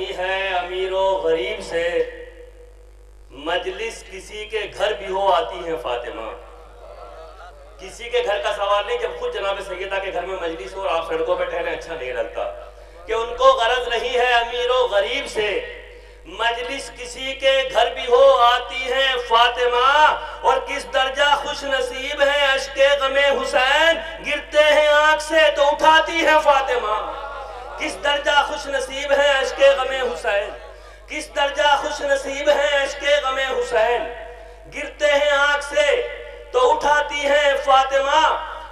نہیں ہے امیر و غریب سے، مجلس کسی کے گھر بھی ہو آتی ہے فاطمہ۔ کسی کے گھر کا سوال نہیں، جب خود جناب سیدہ کے گھر میں مجلس ہو اور آپ سڑکوں پہ ٹہلیں اچھا نہیں لگتا، کہ ان کو غرض نہیں ہے امیر و غریب سے، مجلس کسی کے گھر بھی ہو آتی ہے فاطمہ۔ اور کس درجہ خوش نصیب ہے اشک غم حسین، گرتے ہیں آنکھ سے تو اٹھاتی ہے فاطمہ۔ کس درجہ خوش نصیب ہے اشک غم حسین، کس درجہ خوش نصیب ہے اشک غم حسین، گرتے ہیں آنکھ سے تو اٹھاتی ہے فاطمہ۔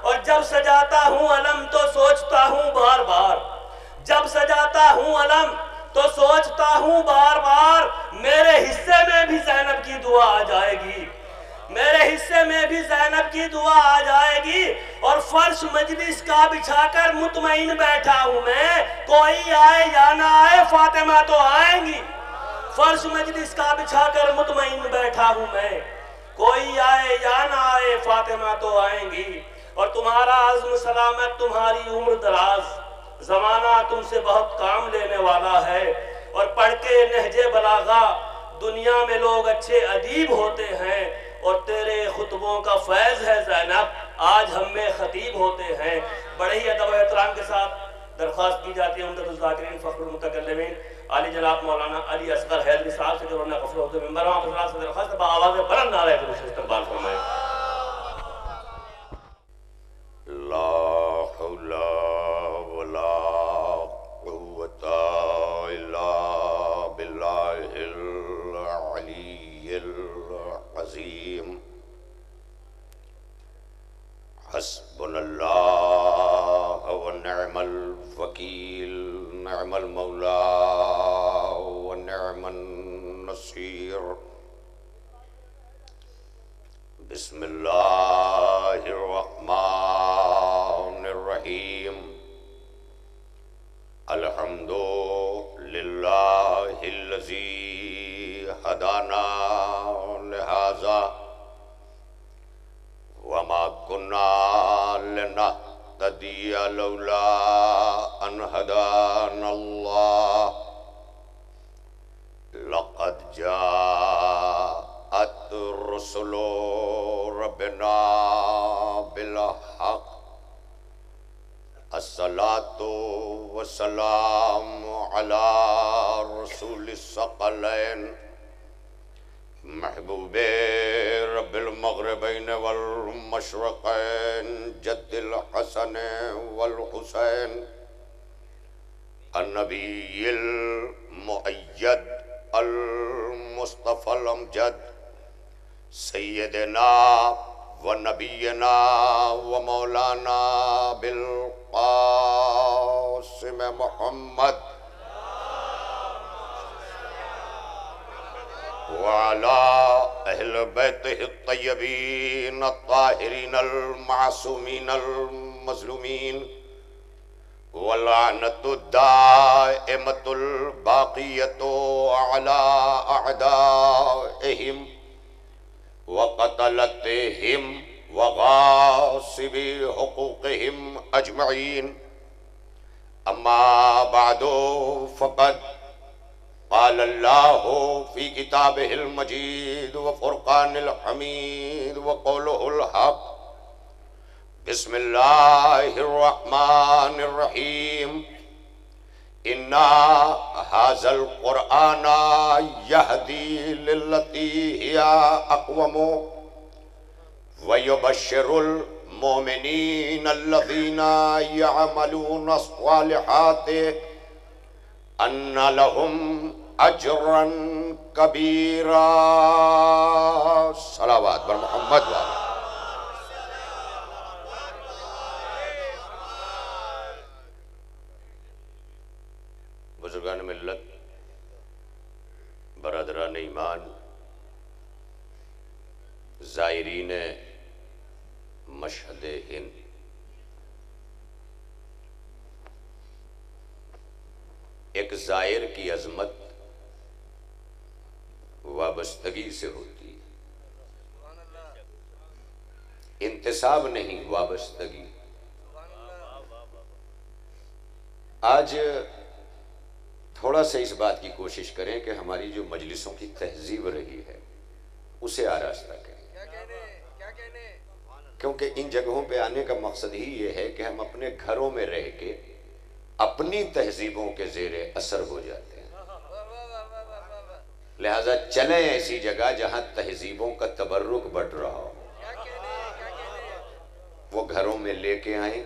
اور جب سجاتا ہوں علم تو سوچتا ہوں بار بار، جب سجاتا ہوں علم تو سوچتا ہوں بار بار، میرے حصے میں بھی زینب کی دعا آ جائے گی، میرے حصے میں بھی زینب کی دعا آ جائے گی۔ اور فرش مجلس کا بچھا کر مطمئن بیٹھا ہوں میں، کوئی آئے یا نہ آئے فاطمہ تو آئیں گی۔ فرش مجلس کا بچھا کر مطمئن بیٹھا ہوں میں، کوئی آئے یا نہ آئے فاطمہ تو آئیں گی۔ اور تمہارا عزم سلامت، تمہاری عمر دراز، زمانہ تم سے بہت کام لینے والا ہے۔ اور پڑھ کے نہج بلاغہ دنیا میں لوگ اچھے ادیب ہوتے ہیں، اور تیرے خطبوں کا فیض ہے زینب، آج ہم میں خطیب ہوتے ہیں۔ بڑے ہی ادب و احترام کے ساتھ درخواست کی جاتی ہے عمدۃ الذاکرین فخر المتکلمین علی جناب مولانا علی اصغر حیدری صاحب سے، جو انہوں نے غفلت ہوتے ممبر وہاں حضرات سے درخواست با آواز بلند نعرہ تکبیر استقبال فرمائے۔ لا حول ولا قوة إلا بالله العلي العظيم۔ حسبنا الله ونعم الوكيل، نعم المولى ونعم النصير۔ بسم الله الرحمن الرحيم۔ الحمد لله الذي هدانا لهذا وما كنا لنهتدي لولا أن هدانا الله۔ لقد جاءت رسل ربنا بالحق، الصلاة والسلام على رسول الثقلين، محبوب رب المغربين والمشرقين، جد الحسن والحسين، النبي المؤيد المصطفى الأمجد، سیدنا و نبینا و مولانا بالقاسم محمد وعلى اہل بیتہ الطیبین الطاہرین المعصومین المظلومین، واللعنۃ الدائمۃ الباقیۃ علی اعدائہم وقتلتهم وغاصب حقوقهم اجمعین۔ اما بعد فقد قال اللہ فی کتابہ المجید وفرقان الحمید وقولہ الحق۔ بسم اللہ الرحمن الرحیم۔ اِنَّا هَذَا الْقُرْآنَ يَهْدِي لِلَّتِي هِيَ أَقْوَمُ وَيُبَشِّرُ الْمُؤْمِنِينَ الَّذِينَ يَعْمَلُونَ الصَّالِحَاتِ أَنَّ لَهُمْ أَجْرًا كَبِيرًا۔ صلوات بر محمد والے۔ بزرگان ملت، برادران ایمان، زائرین مشہد ہند، ایک زائر کی عظمت وابستگی سے ہوتی ہے، انتساب نہیں، وابستگی۔ آج تھوڑا سا اس بات کی کوشش کریں کہ ہماری جو مجلسوں کی تہذیب رہی ہے اسے آراستہ کریں، کیونکہ ان جگہوں پہ آنے کا مقصد ہی یہ ہے کہ ہم اپنے گھروں میں رہ کے اپنی تہذیبوں کے زیر اثر ہو جاتے ہیں۔ لہذا چلیں ایسی جگہ جہاں تہذیبوں کا تبرک بڑھ رہا ہو، وہ گھروں میں لے کے آئیں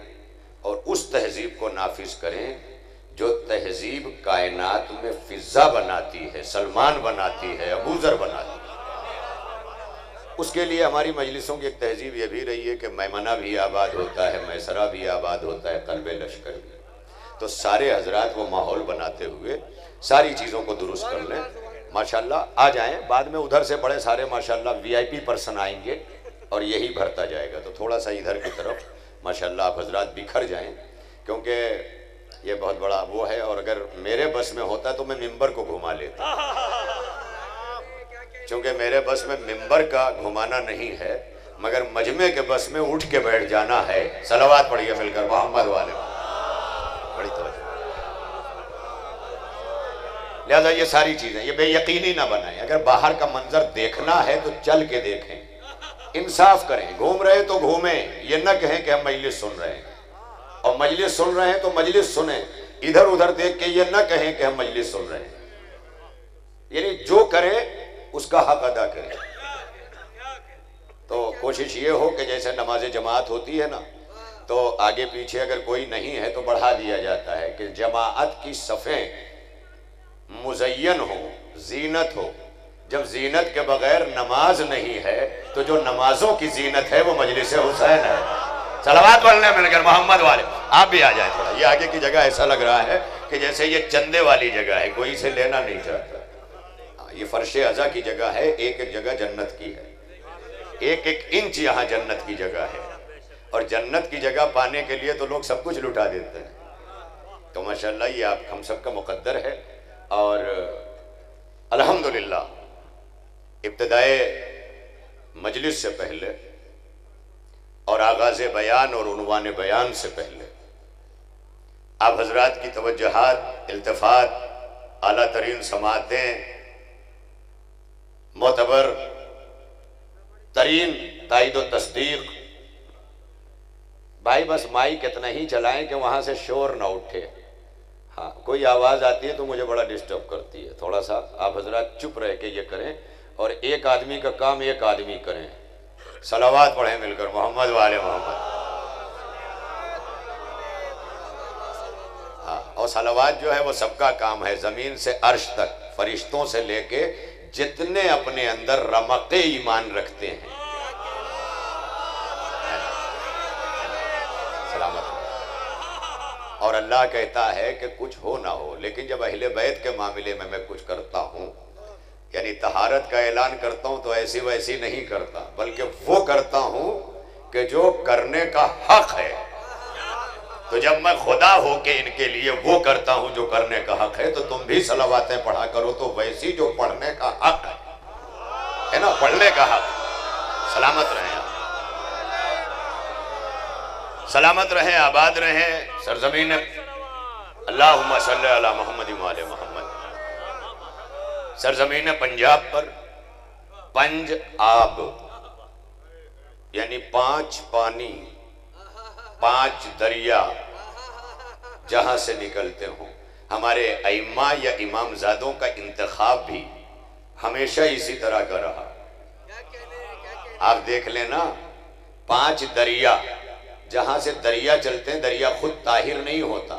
اور اس تہذیب کو نافذ کریں جو تہذیب کائنات میں فضا بناتی ہے، سلمان بناتی ہے، ابوذر بناتی ہے۔ اس کے لیے ہماری مجلسوں کی ایک تہذیب یہ بھی رہی ہے کہ میمنہ بھی آباد ہوتا ہے، میسرہ بھی آباد ہوتا ہے، قلب لشکر بھی۔ تو سارے حضرات وہ ماحول بناتے ہوئے ساری چیزوں کو درست کر لیں۔ ماشاءاللہ آ جائیں، بعد میں ادھر سے بڑے سارے ماشاءاللہ وی آئی پی پرسن آئیں گے اور یہی بھرتا جائے گا، تو تھوڑا سا ادھر کی طرف ماشاءاللہ آپ حضرات بکھر جائیں، کیونکہ یہ بہت بڑا وہ ہے، اور اگر میرے بس میں ہوتا تو میں ممبر کو گھما لیتا، چونکہ میرے بس میں ممبر کا گھمانا نہیں ہے، مگر مجمع کے بس میں اٹھ کے بیٹھ جانا ہے۔ صلوات پڑھیے مل کر محمد والے، بڑی توجہ۔ لہذا یہ ساری چیزیں یہ بے یقینی نہ بنائیں، اگر باہر کا منظر دیکھنا ہے تو چل کے دیکھیں، انصاف کریں، گھوم رہے تو گھومیں، یہ نہ کہیں کہ ہم مجلس سن رہے ہیں، اور مجلس سن رہے ہیں تو مجلس سنیں، ادھر ادھر دیکھ کے یہ نہ کہیں کہ ہم مجلس سن رہے ہیں۔ یعنی جو کریں اس کا حق ادا کریں۔ تو کوشش یہ ہو کہ جیسے نماز جماعت ہوتی ہے نا، تو آگے پیچھے اگر کوئی نہیں ہے تو بڑھا دیا جاتا ہے کہ جماعت کی صفیں مزین ہو، زینت ہو۔ جب زینت کے بغیر نماز نہیں ہے تو جو نمازوں کی زینت ہے وہ مجلس حسین ہے۔ صلوات پڑھنے مل کر محمد والے، آپ بھی آ جائیں تھوڑا۔ یہ آگے کی جگہ ایسا لگ رہا ہے کہ جیسے یہ چندے والی جگہ ہے، کوئی اسے لینا نہیں چاہتا۔ یہ فرش عزا کی جگہ ہے، ایک ایک جگہ جنت کی ہے، ایک ایک انچ یہاں جنت کی جگہ ہے، اور جنت کی جگہ پانے کے لیے تو لوگ سب کچھ لٹا دیتے ہیں۔ تو ماشاءاللہ یہ آپ ہم سب کا مقدر ہے، اور الحمدللہ ابتدائے مجلس سے پہلے اور آغاز بیان اور عنوان بیان سے پہلے آپ حضرات کی توجہات، التفات، اعلیٰ ترین سماعتیں، معتبر ترین تائید و تصدیق۔ بھائی بس مائک اتنا ہی چلائیں کہ وہاں سے شور نہ اٹھے۔ ہاں کوئی آواز آتی ہے تو مجھے بڑا ڈسٹرب کرتی ہے، تھوڑا سا آپ حضرات چپ رہ کے یہ کریں، اور ایک آدمی کا کام ایک آدمی کریں۔ صلوات پڑھیں مل کر محمد والے محمد۔ ہاں، اور صلوات جو ہے وہ سب کا کام ہے، زمین سے عرش تک، فرشتوں سے لے کے جتنے اپنے اندر رمق ایمان رکھتے ہیں۔ سلامت۔ اور اللہ کہتا ہے کہ کچھ ہو نہ ہو، لیکن جب اہل بیت کے معاملے میں کچھ کرتا ہوں، یعنی طہارت کا اعلان کرتا ہوں، تو ایسی ویسی نہیں کرتا، بلکہ وہ کرتا ہوں کہ جو کرنے کا حق ہے۔ تو جب میں خدا ہو کے ان کے لیے وہ کرتا ہوں جو کرنے کا حق ہے، تو تم بھی صلواتیں پڑھا کرو تو ویسی جو پڑھنے کا حق ہے نا، پڑھنے کا حق۔ سلامت رہیں آپ، سلامت رہیں، آباد رہیں سرزمین۔ اللہم صلی علی محمد وعلی محمد۔ سرزمین پنجاب پر پنج آب، یعنی 5 پانی، 5 دریا جہاں سے نکلتے ہوں۔ ہمارے ائمہ یا امام زادوں کا انتخاب بھی ہمیشہ اسی طرح کا رہا۔ آپ دیکھ لیں نا، 5 دریا جہاں سے دریا چلتے ہیں، دریا خود طاہر نہیں ہوتا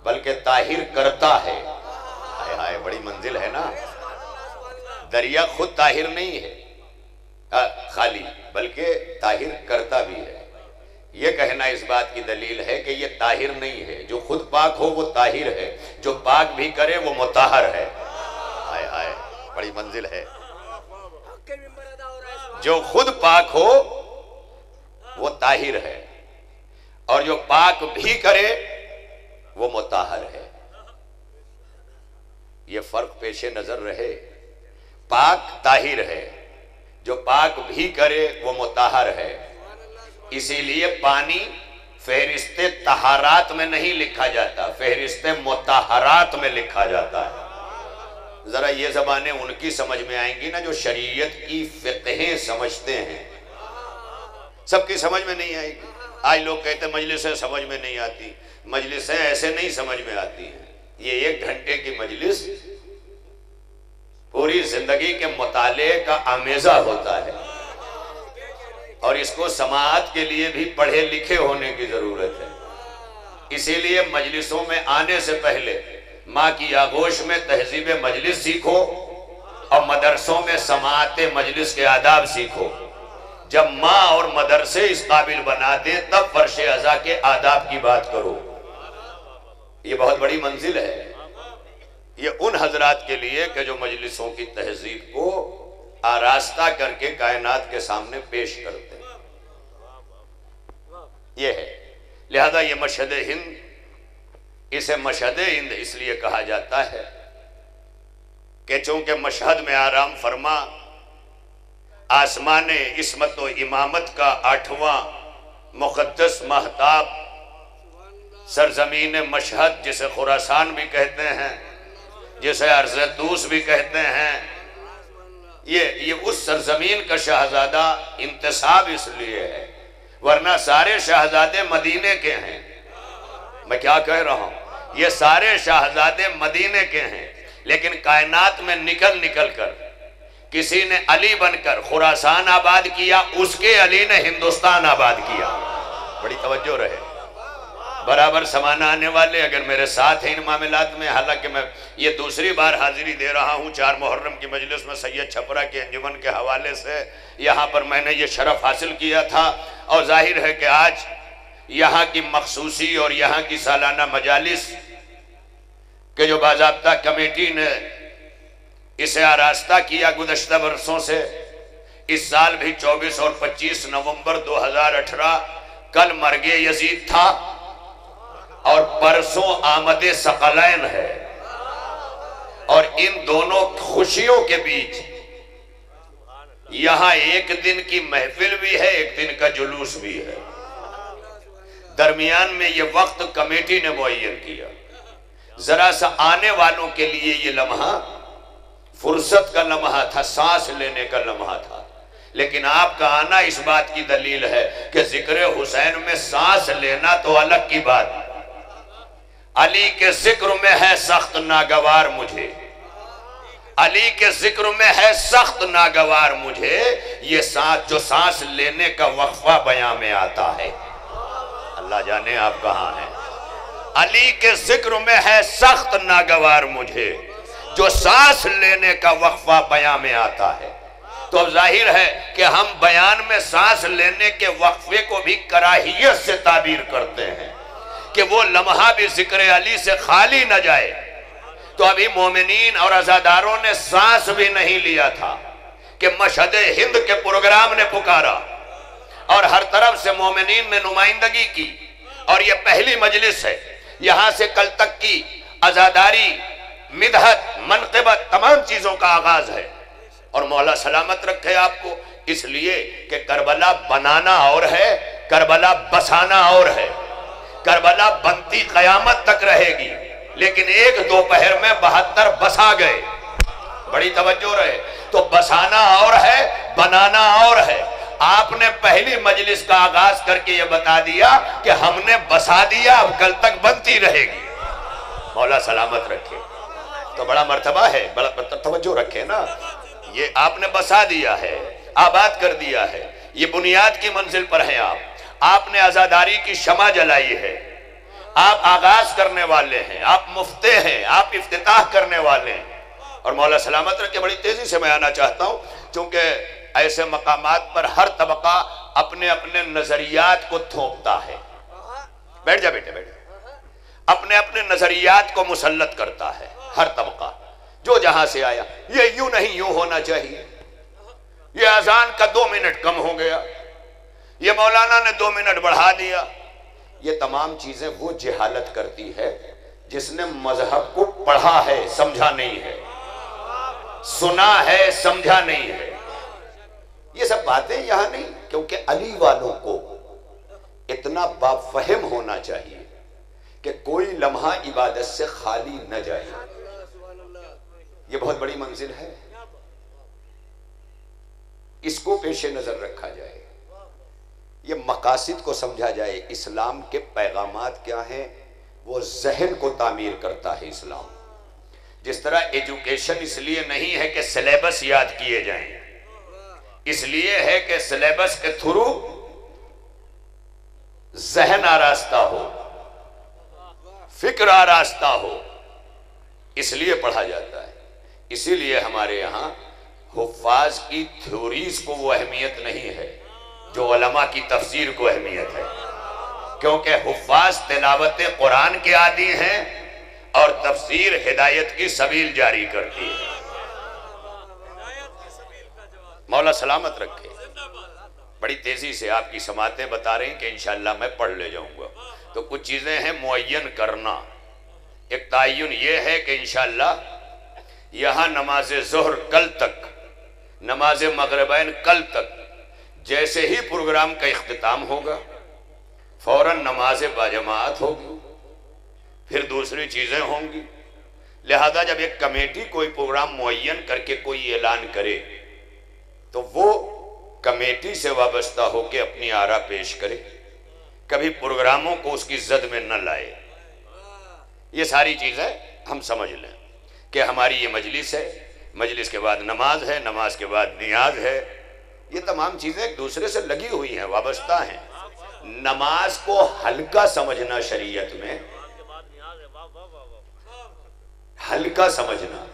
بلکہ طاہر کرتا ہے۔ ہائے ہائے، بڑی منزل ہے نا۔ دریا خود طاہر نہیں ہے خالی، بلکہ طاہر کرتا بھی ہے۔ یہ کہنا اس بات کی دلیل ہے کہ یہ طاہر نہیں ہے، جو خود پاک ہو وہ طاہر ہے، جو پاک بھی کرے وہ مطہر ہے۔ ہائے ہائے، بڑی منزل ہے۔ جو خود پاک ہو وہ طاہر ہے، اور جو پاک بھی کرے وہ مطہر ہے۔ یہ فرق پیش نظر رہے۔ پاک طاہر ہے، جو پاک بھی کرے وہ مطہر ہے۔ اسی لیے پانی فہرست طہارات میں نہیں لکھا جاتا، فہرست مطہرات میں لکھا جاتا ہے۔ ذرا یہ زبانیں ان کی سمجھ میں آئیں گی نا جو شریعت کی فقہیں سمجھتے ہیں، سب کی سمجھ میں نہیں آئے گی۔ آج لوگ کہتے ہیں مجلسیں سمجھ میں نہیں آتی، مجلسیں ایسے نہیں سمجھ میں آتی ہیں۔ یہ 1 گھنٹے کی مجلس پوری زندگی کے مطالعے کا آمیزہ ہوتا ہے، اور اس کو سماعت کے لیے بھی پڑھے لکھے ہونے کی ضرورت ہے۔ اسی لیے مجلسوں میں آنے سے پہلے ماں کی آغوش میں تہذیب مجلس سیکھو، اور مدرسوں میں سماعت مجلس کے آداب سیکھو۔ جب ماں اور مدرسے اس قابل بنا دیں تب فرش عزا کے آداب کی بات کرو۔ یہ بہت بڑی منزل ہے، یہ ان حضرات کے لیے کہ جو مجلسوں کی تہذیب کو آراستہ کر کے کائنات کے سامنے پیش کرتے ہیں۔ یہ ہے، لہذا یہ مشہد ہند، اسے مشہد ہند اس لیے کہا جاتا ہے کہ چونکہ مشہد میں آرام فرما آسمان عصمت و امامت کا 8واں مقدس مہتاب، سرزمین مشہد جسے خراسان بھی کہتے ہیں، جسے ارض طوس بھی کہتے ہیں، یہ اس سرزمین کا شہزادہ انتساب اس لیے ہے، ورنہ سارے شہزادے مدینے کے ہیں۔ میں کیا کہہ رہا ہوں، یہ سارے شہزادے مدینے کے ہیں، لیکن کائنات میں نکل کر کسی نے علی بن کر خراسان آباد کیا، اس کے علی نے ہندوستان آباد کیا۔ بڑی توجہ رہے، برابر سمانا آنے والے اگر میرے ساتھ ہیں ان معاملات میں، حالانکہ میں یہ دوسری بار حاضری دے رہا ہوں 4 محرم کی مجلس میں سید چھپرا کے انجمن کے حوالے سے، یہاں پر میں نے یہ شرف حاصل کیا تھا، اور ظاہر ہے کہ آج یہاں کی مخصوصی اور یہاں کی سالانہ مجالس کہ جو باضابطہ کمیٹی نے اسے آراستہ کیا گزشتہ برسوں سے، اس سال بھی 24 اور 25 نومبر 2018 کل مرگ یزید تھا اور پرسوں آمد ثقلین ہے، اور ان دونوں خوشیوں کے بیچ یہاں 1 دن کی محفل بھی ہے، 1 دن کا جلوس بھی ہے۔ درمیان میں یہ وقت کمیٹی نے معین کیا، ذرا سا آنے والوں کے لیے یہ لمحہ فرصت کا لمحہ تھا، سانس لینے کا لمحہ تھا، لیکن آپ کا آنا اس بات کی دلیل ہے کہ ذکر حسین میں سانس لینا تو الگ کی بات۔ علی کے ذکر میں ہے سخت ناگوار مجھے، علی کے ذکر میں ہے سخت ناگوار مجھے، یہ سانس جو سانس لینے کا وقفہ بیان میں آتا ہے۔ اللہ جانے آپ کہاں ہیں۔ علی کے ذکر میں ہے سخت ناگوار مجھے، جو سانس لینے کا وقفہ بیان میں آتا ہے۔ تو اب ظاہر ہے کہ ہم بیان میں سانس لینے کے وقفے کو بھی کراہیت سے تعبیر کرتے ہیں کہ وہ لمحہ بھی ذکر علی سے خالی نہ جائے۔ تو ابھی مومنین اور عزاداروں نے سانس بھی نہیں لیا تھا کہ مشہد ہند کے پروگرام نے پکارا، اور ہر طرف سے مومنین نے نمائندگی کی، اور یہ پہلی مجلس ہے۔ یہاں سے کل تک کی عزاداری، مدحت، منقبت، تمام چیزوں کا آغاز ہے، اور مولا سلامت رکھے آپ کو، اس لیے کہ کربلا بنانا اور ہے، کربلا بسانا اور ہے۔ کربلا بنتی قیامت تک رہے گی، لیکن 1 دوپہر میں 72 بسا گئے۔ بڑی توجہ رہے، تو بسانا اور ہے، بنانا اور ہے۔ آپ نے پہلی مجلس کا آغاز کر کے یہ بتا دیا کہ ہم نے بسا دیا، اب کل تک بنتی رہے گی۔ مولا سلامت رکھے، تو بڑا مرتبہ ہے، بڑا توجہ رکھے نا، یہ آپ نے بسا دیا ہے، آباد کر دیا ہے، یہ بنیاد کی منزل پر ہیں آپ نے عزاداری کی شمع جلائی ہے، آپ آغاز کرنے والے ہیں، آپ مفتح ہیں، آپ افتتاح کرنے والے ہیں۔ اور مولا سلامت رکھے، بڑی تیزی سے میں آنا چاہتا ہوں، چونکہ ایسے مقامات پر ہر طبقہ اپنے اپنے نظریات کو تھوپتا ہے۔ بیٹھ جا بیٹے، بیٹھ جا، اپنے اپنے نظریات کو مسلط کرتا ہے ہر طبقہ، جو جہاں سے آیا۔ یہ یوں نہیں، یوں ہونا چاہیے، یہ اذان کا 2 منٹ کم ہو گیا، یہ مولانا نے 2 منٹ بڑھا دیا۔ یہ تمام چیزیں وہ جہالت کرتی ہے جس نے مذہب کو پڑھا ہے، سمجھا نہیں ہے، سنا ہے، سمجھا نہیں ہے۔ یہ سب باتیں یہاں نہیں، کیونکہ علی والوں کو اتنا بافہم ہونا چاہیے کہ کوئی لمحہ عبادت سے خالی نہ جائے. یہ بہت بڑی منزل ہے، اس کو پیش نظر رکھا جائے، یہ مقاصد کو سمجھا جائے. اسلام کے پیغامات کیا ہیں؟ وہ ذہن کو تعمیر کرتا ہے اسلام. جس طرح ایجوکیشن اس لیے نہیں ہے کہ سلیبس یاد کیے جائیں، اس لیے ہے کہ سلیبس کے تھرو ذہن آراستہ ہو، فکر آراستہ ہو، اس لیے پڑھا جاتا ہے. اسی لیے ہمارے یہاں حفاظ کی تھیوریز کو وہ اہمیت نہیں ہے جو علماء کی تفسیر کو اہمیت ہے، کیونکہ حفاظ تلاوت قرآن کے عادی ہیں اور تفسیر ہدایت کی سبیل جاری کرتی ہے. مولا سلامت رکھے. بڑی تیزی سے آپ کی سماعتیں بتا رہی ہیں کہ انشاءاللہ میں پڑھ لے جاؤں گا. تو کچھ چیزیں ہیں معین کرنا. ایک تعین یہ ہے کہ انشاءاللہ یہاں نماز ظہر کل تک، نماز مغربین کل تک، جیسے ہی پروگرام کا اختتام ہوگا فوراً نماز باجماعت ہوگی، پھر دوسری چیزیں ہوں گی. لہذا جب ایک کمیٹی کوئی پروگرام معین کر کے کوئی اعلان کرے تو وہ کمیٹی سے وابستہ ہو کے اپنی آرا پیش کرے، کبھی پروگراموں کو اس کی زد میں نہ لائے. یہ ساری چیزیں ہم سمجھ لیں کہ ہماری یہ مجلس ہے، مجلس کے بعد نماز ہے، نماز کے بعد نیاز ہے. یہ تمام چیزیں ایک دوسرے سے لگی ہوئی ہیں، وابستہ ہیں. نماز کو ہلکا سمجھنا شریعت میں، ہلکا سمجھنا،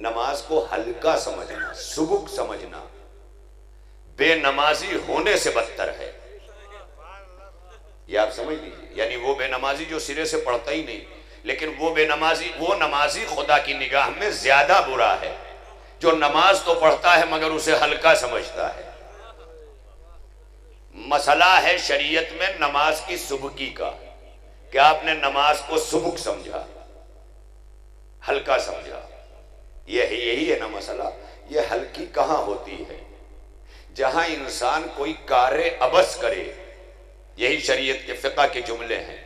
نماز کو ہلکا سمجھنا، سبک سمجھنا بے نمازی ہونے سے بدتر ہے. یہ آپ سمجھ لیجیے. یعنی وہ بے نمازی جو سرے سے پڑھتا ہی نہیں، لیکن وہ نمازی خدا کی نگاہ میں زیادہ برا ہے جو نماز تو پڑھتا ہے مگر اسے ہلکا سمجھتا ہے. مسئلہ ہے شریعت میں نماز کی سبکی کا کہ آپ نے نماز کو سبک سمجھا، ہلکا سمجھا. یہی ہے نا مسئلہ. یہ ہلکی کہاں ہوتی ہے؟ جہاں انسان کوئی کار عبث کرے. یہی شریعت کے فقہ کے جملے ہیں.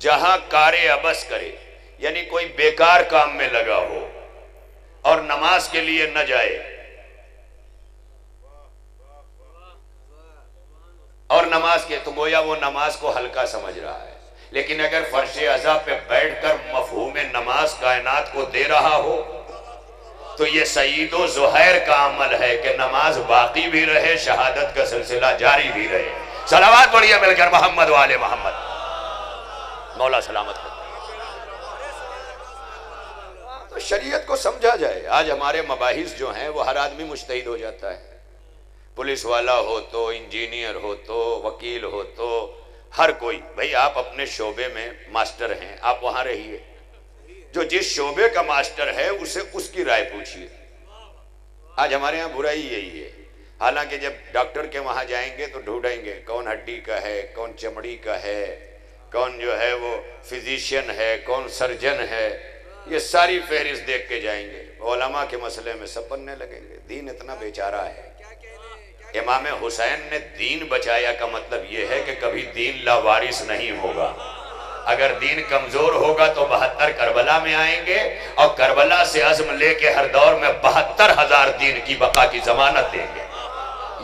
جہاں کار عبث کرے یعنی کوئی بیکار کام میں لگا ہو اور نماز کے لیے نہ جائے، اور نماز کے تو گویا وہ نماز کو ہلکا سمجھ رہا ہے. لیکن اگر فرش عزا پہ بیٹھ کر مفہوم نماز کائنات کو دے رہا ہو تو یہ سعید و زہیر کا عمل ہے کہ نماز باقی بھی رہے، شہادت کا سلسلہ جاری بھی رہے. صلوات پڑھیے مل کر محمد و آل محمد. مولا سلامت کرتا. تو شریعت کو سمجھا جائے. آج ہمارے مباحث جو ہیں وہ ہر آدمی مجتہد ہو جاتا ہے. پولیس والا ہو تو، انجینئر ہو تو، وکیل ہو تو، ہر کوئی. بھئی آپ اپنے شعبے میں ماسٹر ہیں، آپ وہاں رہیے. جو جس شعبے کا ماسٹر ہے اسے اس کی رائے پوچھیے. آج ہمارے ہاں برائی یہی ہے. حالانکہ جب ڈاکٹر کے وہاں جائیں گے تو ڈھونڈیں گے کون ہڈی کا ہے، کون چمڑی کا ہے، کون جو ہے وہ فزیشین ہے، کون سرجن ہے. یہ ساری فہرست دیکھ کے جائیں گے. علماء کے مسئلے میں سب بننے لگیں گے. دین اتنا بیچارہ ہے. امام حسین نے دین بچایا کا مطلب یہ ہے کہ کبھی دین لاوارث نہیں ہوگا. اگر دین کمزور ہوگا تو 72 کربلا میں آئیں گے اور کربلا سے عزم لے کے ہر دور میں 72,000 دین کی بقا کی ضمانت دیں گے.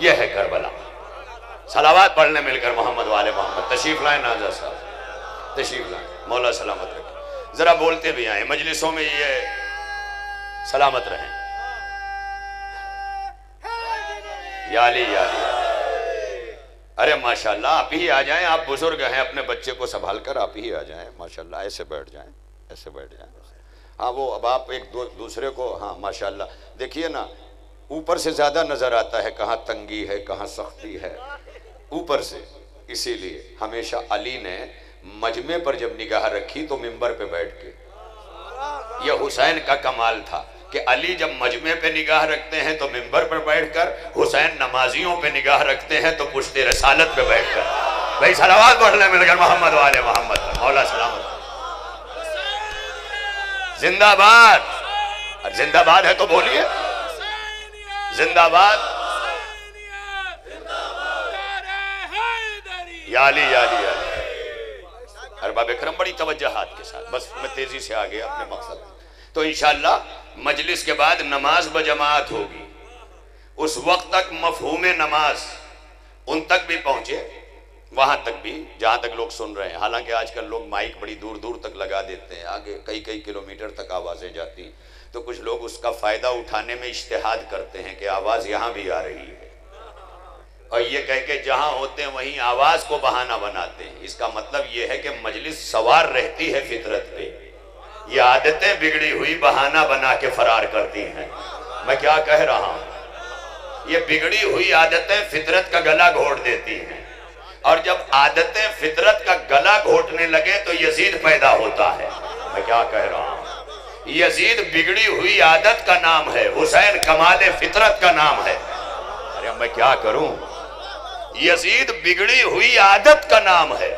یہ ہے کربلا. صلوات پڑھنے مل کر محمد والے محمد. تشریف لائیں ناظر صاحب، تشریف لائیں. مولا سلامت رکھیں. ذرا بولتے بھی آئیں مجلسوں میں. یہ سلامت رہیں. یا علی یا علی. ارے ماشاءاللہ آپ ہی آ جائیں. آپ بزرگ ہیں، اپنے بچے کو سنبھال کر آپ ہی آ جائیں. ماشاءاللہ ایسے بیٹھ جائیں، ایسے بیٹھ جائیں. ہاں وہ اب آپ ایک دوسرے کو، ہاں ماشاءاللہ دیکھیے نا، اوپر سے زیادہ نظر آتا ہے کہاں تنگی ہے کہاں سختی ہے، اوپر سے. اسی لیے ہمیشہ علی نے مجمع پر جب نگاہ رکھی تو منبر پہ بیٹھ کے. یہ حسین کا کمال تھا کہ علی جب مجمع پہ نگاہ رکھتے ہیں تو منبر پر بیٹھ کر، حسین نمازیوں پہ نگاہ رکھتے ہیں تو پشت رسالت پہ بیٹھ کر. بھائی صلوات پڑھ لیں مل کر محمد و آل محمد. مولا سلامت. زندہ باد. زندہ باد ہے تو بولیے زندہ باد. یا علی یا علی یا علی۔ ارباب اکرم بڑی توجہات کے ساتھ، بس میں تیزی سے آگے اپنے مقصد۔ تو انشاءاللہ مجلس کے بعد نماز بجماعت ہوگی، اس وقت تک مفہوم نماز ان تک بھی پہنچے، وہاں تک بھی جہاں تک لوگ سن رہے ہیں۔ حالانکہ آج کل لوگ مائک بڑی دور دور تک لگا دیتے ہیں، آگے کئی کلومیٹر تک آوازیں جاتی ہیں، تو کچھ لوگ اس کا فائدہ اٹھانے میں اجتہاد کرتے ہیں کہ آواز یہاں بھی آ رہی ہے، اور یہ کہہ کے جہاں ہوتے ہیں وہیں آواز کو بہانہ بناتے ہیں۔ اس کا مطلب یہ ہے کہ مجلس سوار رہتی ہے فطرت پہ، یہ عادتیں بگڑی ہوئی بہانہ بنا کے فرار کرتی ہیں۔ میں کیا کہہ رہا ہوں؟ یہ بگڑی ہوئی عادتیں فطرت کا گلا گھونٹ دیتی ہیں، اور جب عادتیں فطرت کا گلا گھونٹنے لگے تو یزید پیدا ہوتا ہے۔ میں کیا کہہ رہا ہوں؟ یزید بگڑی ہوئی عادت کا نام ہے، حسین کمال فطرت کا نام ہے۔ ارے میں کیا کروں؟ یزید بگڑی ہوئی عادت کا نام ہے،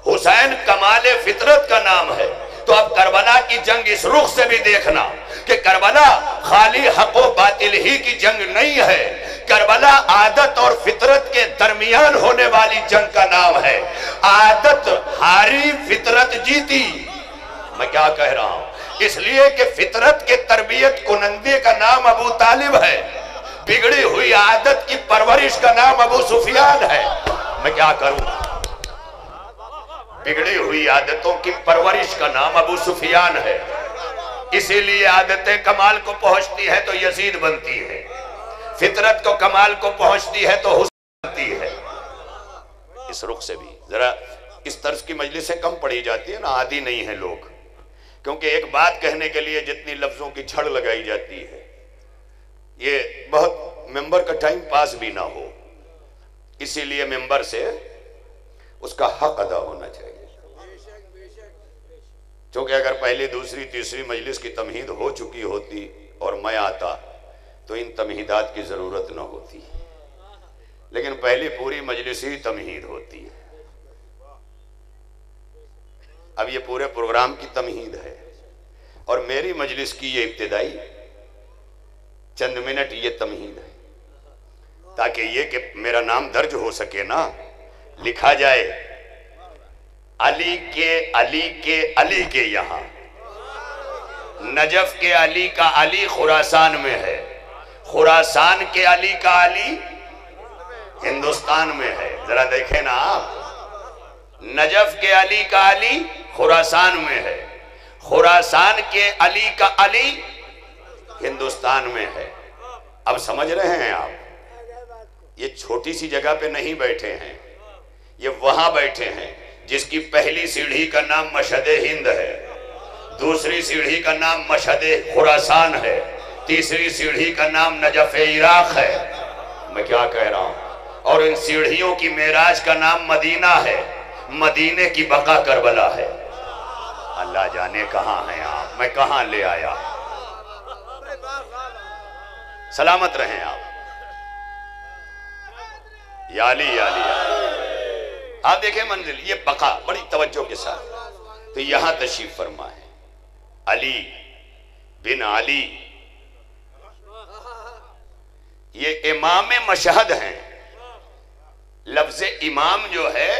حسین کمال فطرت کا نام ہے۔ تو اب کربلا کی جنگ اس رخ سے بھی دیکھنا کہ کربلا خالی حق و باطل ہی کی جنگ نہیں ہے، کربلا عادت اور فطرت کے درمیان ہونے والی جنگ کا نام ہے۔ عادت ہاری، فطرت جیتی۔ میں کیا کہہ رہا ہوں؟ اس لیے کہ فطرت کے تربیت کنندے کا نام ابو طالب ہے، بگڑی ہوئی عادت کی پرورش کا نام ابو سفیان ہے۔ میں کیا کروں؟ بگڑی ہوئی عادتوں کی پرورش کا نام ابو سفیان ہے، اسی لیے عادتیں کمال کو پہنچتی ہے تو یزید بنتی ہے، فطرت کو کمال کو پہنچتی ہے تو حسین بنتی ہے۔ اس رخ سے بھی ذرا اس طرز کی مجلسیں کم پڑھی جاتی ہیں نا، عادی نہیں ہیں لوگ، کیونکہ ایک بات کہنے کے لیے جتنی لفظوں کی جھڑ لگائی جاتی ہے، یہ بہت ممبر کا ٹائم پاس بھی نہ ہو، اسی لیے ممبر سے اس کا حق ادا ہونا چاہیے۔ چونکہ اگر پہلی دوسری تیسری مجلس کی تمہید ہو چکی ہوتی اور میں آتا تو ان تمہیدات کی ضرورت نہ ہوتی، لیکن پہلی پوری مجلس ہی تمہید ہوتی ہے۔ اب یہ پورے پروگرام کی تمہید ہے، اور میری مجلس کی یہ ابتدائی چند منٹ یہ تمہید ہے، تاکہ یہ کہ میرا نام درج ہو سکے نا، لکھا جائے علی کے یہاں، نجف کے علی کا علی خراسان میں ہے، خراسان کے علی کا علی ہندوستان میں ہے۔ ذرا دیکھیں نا آپ، نجف کے علی کا علی خراسان میں ہے، خراسان کے علی کا علی ہندوستان میں ہے۔ اب سمجھ رہے ہیں آپ؟ یہ چھوٹی سی جگہ پہ نہیں بیٹھے ہیں، یہ وہاں بیٹھے ہیں جس کی پہلی سیڑھی کا نام مشہد ہند ہے، دوسری سیڑھی کا نام مشہد خراسان ہے، تیسری سیڑھی کا نام نجف عراق ہے۔ میں کیا کہہ رہا ہوں؟ اور ان سیڑھیوں کی معراج کا نام مدینہ ہے، مدینے کی بقا کربلا ہے۔ اللہ جانے کہاں ہیں آپ، میں کہاں لے آیا۔ سلامت رہیں آپ۔ یا علی یا علی یا علی۔ آپ دیکھیں منزل، یہ بقا بڑی توجہ کے ساتھ، تو یہاں تشریف فرما ہے علی بن علی، یہ امام مشہد ہیں۔ لفظ امام جو ہے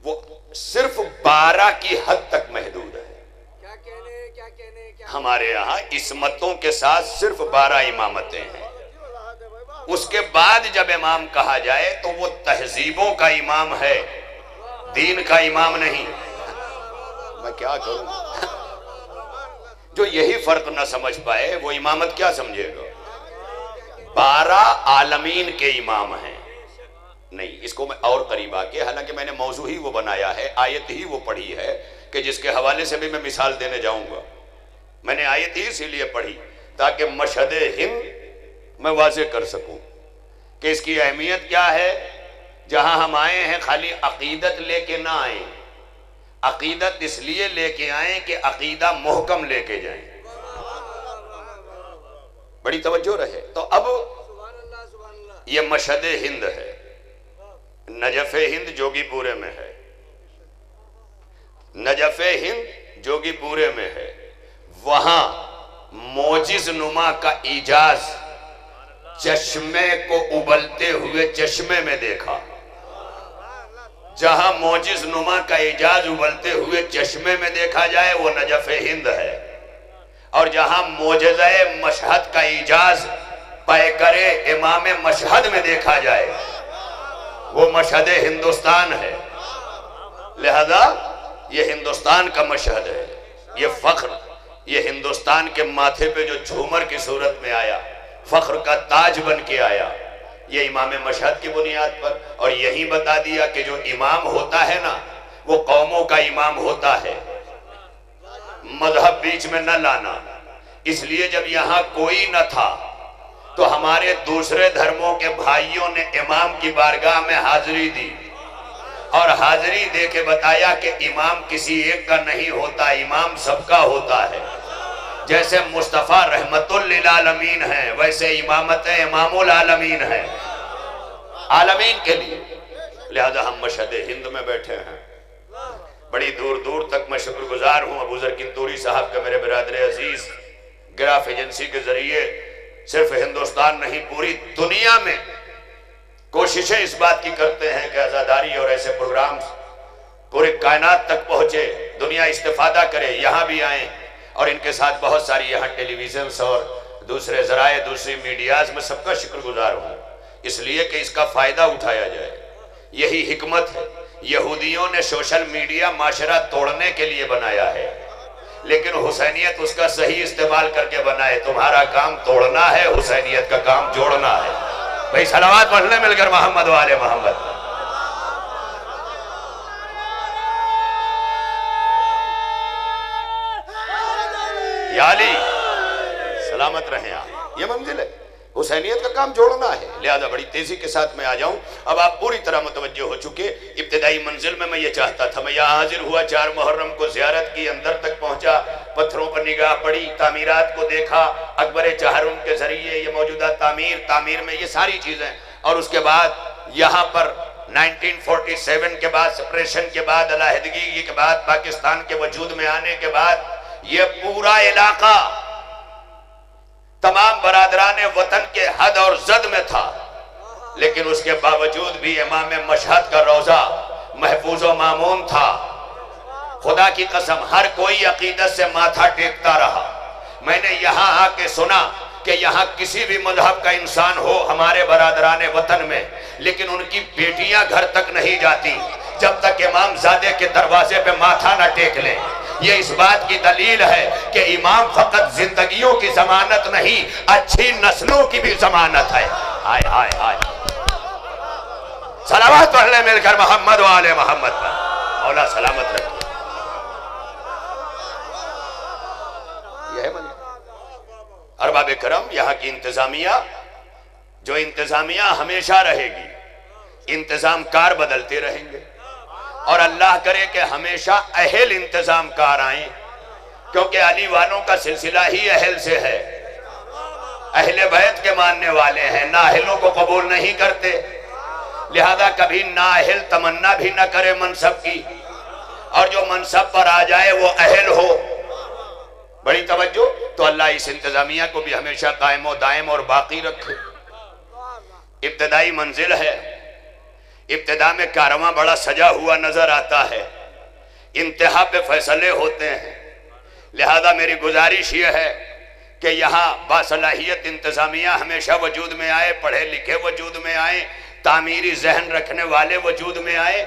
وہ صرف 12 کی حد تک محدود ہے۔ ہمارے یہاں عصمتوں کے ساتھ صرف 12 امامتیں ہیں، اس کے بعد جب امام کہا جائے تو وہ تہذیبوں کا امام ہے، دین کا امام نہیں۔ میں کیا کروں؟ جو یہی فرق نہ سمجھ پائے وہ امامت کیا سمجھے گا؟ 12 عالمین کے امام ہیں۔ نہیں، اس کو میں اور قریب آ کے، حالانکہ میں نے موضوع ہی وہ بنایا ہے، آیت ہی وہ پڑھی ہے کہ جس کے حوالے سے بھی میں مثال دینے جاؤں گا۔ میں نے آیت ہی اسی لیے پڑھی تاکہ مشہد ہند میں واضح کر سکوں کہ اس کی اہمیت کیا ہے۔ جہاں ہم آئے ہیں خالی عقیدت لے کے نہ آئیں، عقیدت اس لیے لے کے آئیں کہ عقیدہ محکم لے کے جائیں۔ بڑی توجہ رہے۔ تو اب یہ مشہد ہند ہے، نجف ہند جوگی پورے میں ہے، نجف ہند جوگی پورے میں ہے۔ وہاں موجز نما کا ایجاز چشمے کو ابلتے ہوئے چشمے میں دیکھا، جہاں موجز نما کا اعجاز ابلتے ہوئے چشمے میں دیکھا جائے وہ نجف ہند ہے، اور جہاں معجزہ مشہد کا اعجاز پیکر امام مشہد میں دیکھا جائے وہ مشہد ہندوستان ہے۔ لہذا یہ ہندوستان کا مشہد ہے، یہ فخر، یہ ہندوستان کے ماتھے پہ جو جھومر کی صورت میں آیا، فخر کا تاج بن کے آیا، یہ امام مشہد کی بنیاد پر۔ اور یہی بتا دیا کہ جو امام ہوتا ہے نا وہ قوموں کا امام ہوتا ہے، مذہب بیچ میں نہ لانا۔ اس لیے جب یہاں کوئی نہ تھا تو ہمارے دوسرے دھرموں کے بھائیوں نے امام کی بارگاہ میں حاضری دی، اور حاضری دے کے بتایا کہ امام کسی ایک کا نہیں ہوتا، امام سب کا ہوتا ہے۔ جیسے مصطفیٰ رحمت للعالمین ہیں ویسے امامت امام العالمین ہے، عالمین کے لیے۔ لہذا ہم مشہد ہند میں بیٹھے ہیں۔ بڑی دور دور تک میں شکر گزار ہوں ابو ذر کنتوری صاحب کا، میرے برادر عزیز، گراف ایجنسی کے ذریعے صرف ہندوستان نہیں پوری دنیا میں کوششیں اس بات کی کرتے ہیں کہ عزاداری اور ایسے پروگرامز پورے کائنات تک پہنچے، دنیا استفادہ کرے، یہاں بھی آئیں۔ اور ان کے ساتھ بہت ساری یہاں ٹیلی ویژنز اور دوسرے ذرائع، دوسری میڈیاز میں سب کا شکر گزار ہوں، اس لیے کہ اس کا فائدہ اٹھایا جائے۔ یہی حکمت ہے۔ یہودیوں نے سوشل میڈیا معاشرہ توڑنے کے لیے بنایا ہے، لیکن حسینیت اس کا صحیح استعمال کر کے بنائے۔ تمہارا کام توڑنا ہے، حسینیت کا کام جوڑنا ہے۔ بھئی صلوات پڑھ لیں مل کر محمد و آل محمد۔ یا علی سلامت رہیں آپ، یہ منزل ہے، حسینیت کا کام جوڑنا ہے۔ لہذا بڑی تیزی کے ساتھ میں آ جاؤں، اب آپ پوری طرح متوجہ ہو چکے۔ ابتدائی منزل میں یہ چاہتا تھا، میں یہاں حاضر ہوا، 4 محرم کو زیارت کی، اندر تک پہنچا، پتھروں پر نگاہ پڑی، تعمیرات کو دیکھا، اکبر چہارم کے ذریعے یہ موجودہ تعمیر میں یہ ساری چیزیں، اور اس کے بعد یہاں پر 1947 کے بعد، سپریشن کے بعد، علیحدگی کے بعد، پاکستان کے وجود میں آنے کے بعد یہ پورا علاقہ تمام برادران وطن کے حد اور زد میں تھا، لیکن اس کے باوجود بھی امام مشہد کا روضہ محفوظ و مامون تھا۔ خدا کی قسم ہر کوئی عقیدت سے ماتھا ٹیکتا رہا۔ میں نے یہاں آ کے سنا کہ یہاں کسی بھی مذہب کا انسان ہو ہمارے برادران وطن میں، لیکن ان کی بیٹیاں گھر تک نہیں جاتی جب تک امام زادے کے دروازے پہ ماتھا نہ ٹیک لیں۔ یہ اس بات کی دلیل ہے کہ امام فقط زندگیوں کی ضمانت نہیں، اچھی نسلوں کی بھی ضمانت ہے۔ آئے آئے آئے صلوات پڑھ لیں مل کر محمد و آل محمد پر۔ مولا سلامت رکھے۔ یہ ہے منزل۔ ارباب کرم، یہاں کی انتظامیہ جو انتظامیہ ہمیشہ رہے گی، انتظام کار بدلتے رہیں گے، اور اللہ کرے کہ ہمیشہ اہل انتظام کار آئیں، کیونکہ علی والوں کا سلسلہ ہی اہل سے ہے۔ اہل بیت کے ماننے والے ہیں، نااہلوں کو قبول نہیں کرتے، لہذا کبھی نااہل تمنا بھی نہ کرے منصب کی، اور جو منصب پر آ جائے وہ اہل ہو۔ بڑی توجہ، تو اللہ اس انتظامیہ کو بھی ہمیشہ قائم و دائم اور باقی رکھے۔ ابتدائی منزل ہے، ابتدا میں کارواں بڑا سجا ہوا نظر آتا ہے، انتہا پہ فیصلے ہوتے ہیں۔ لہذا میری گزارش یہ ہے کہ یہاں باصلاحیت انتظامیہ ہمیشہ وجود میں آئے، پڑھے لکھے وجود میں آئے، تعمیری ذہن رکھنے والے وجود میں آئے،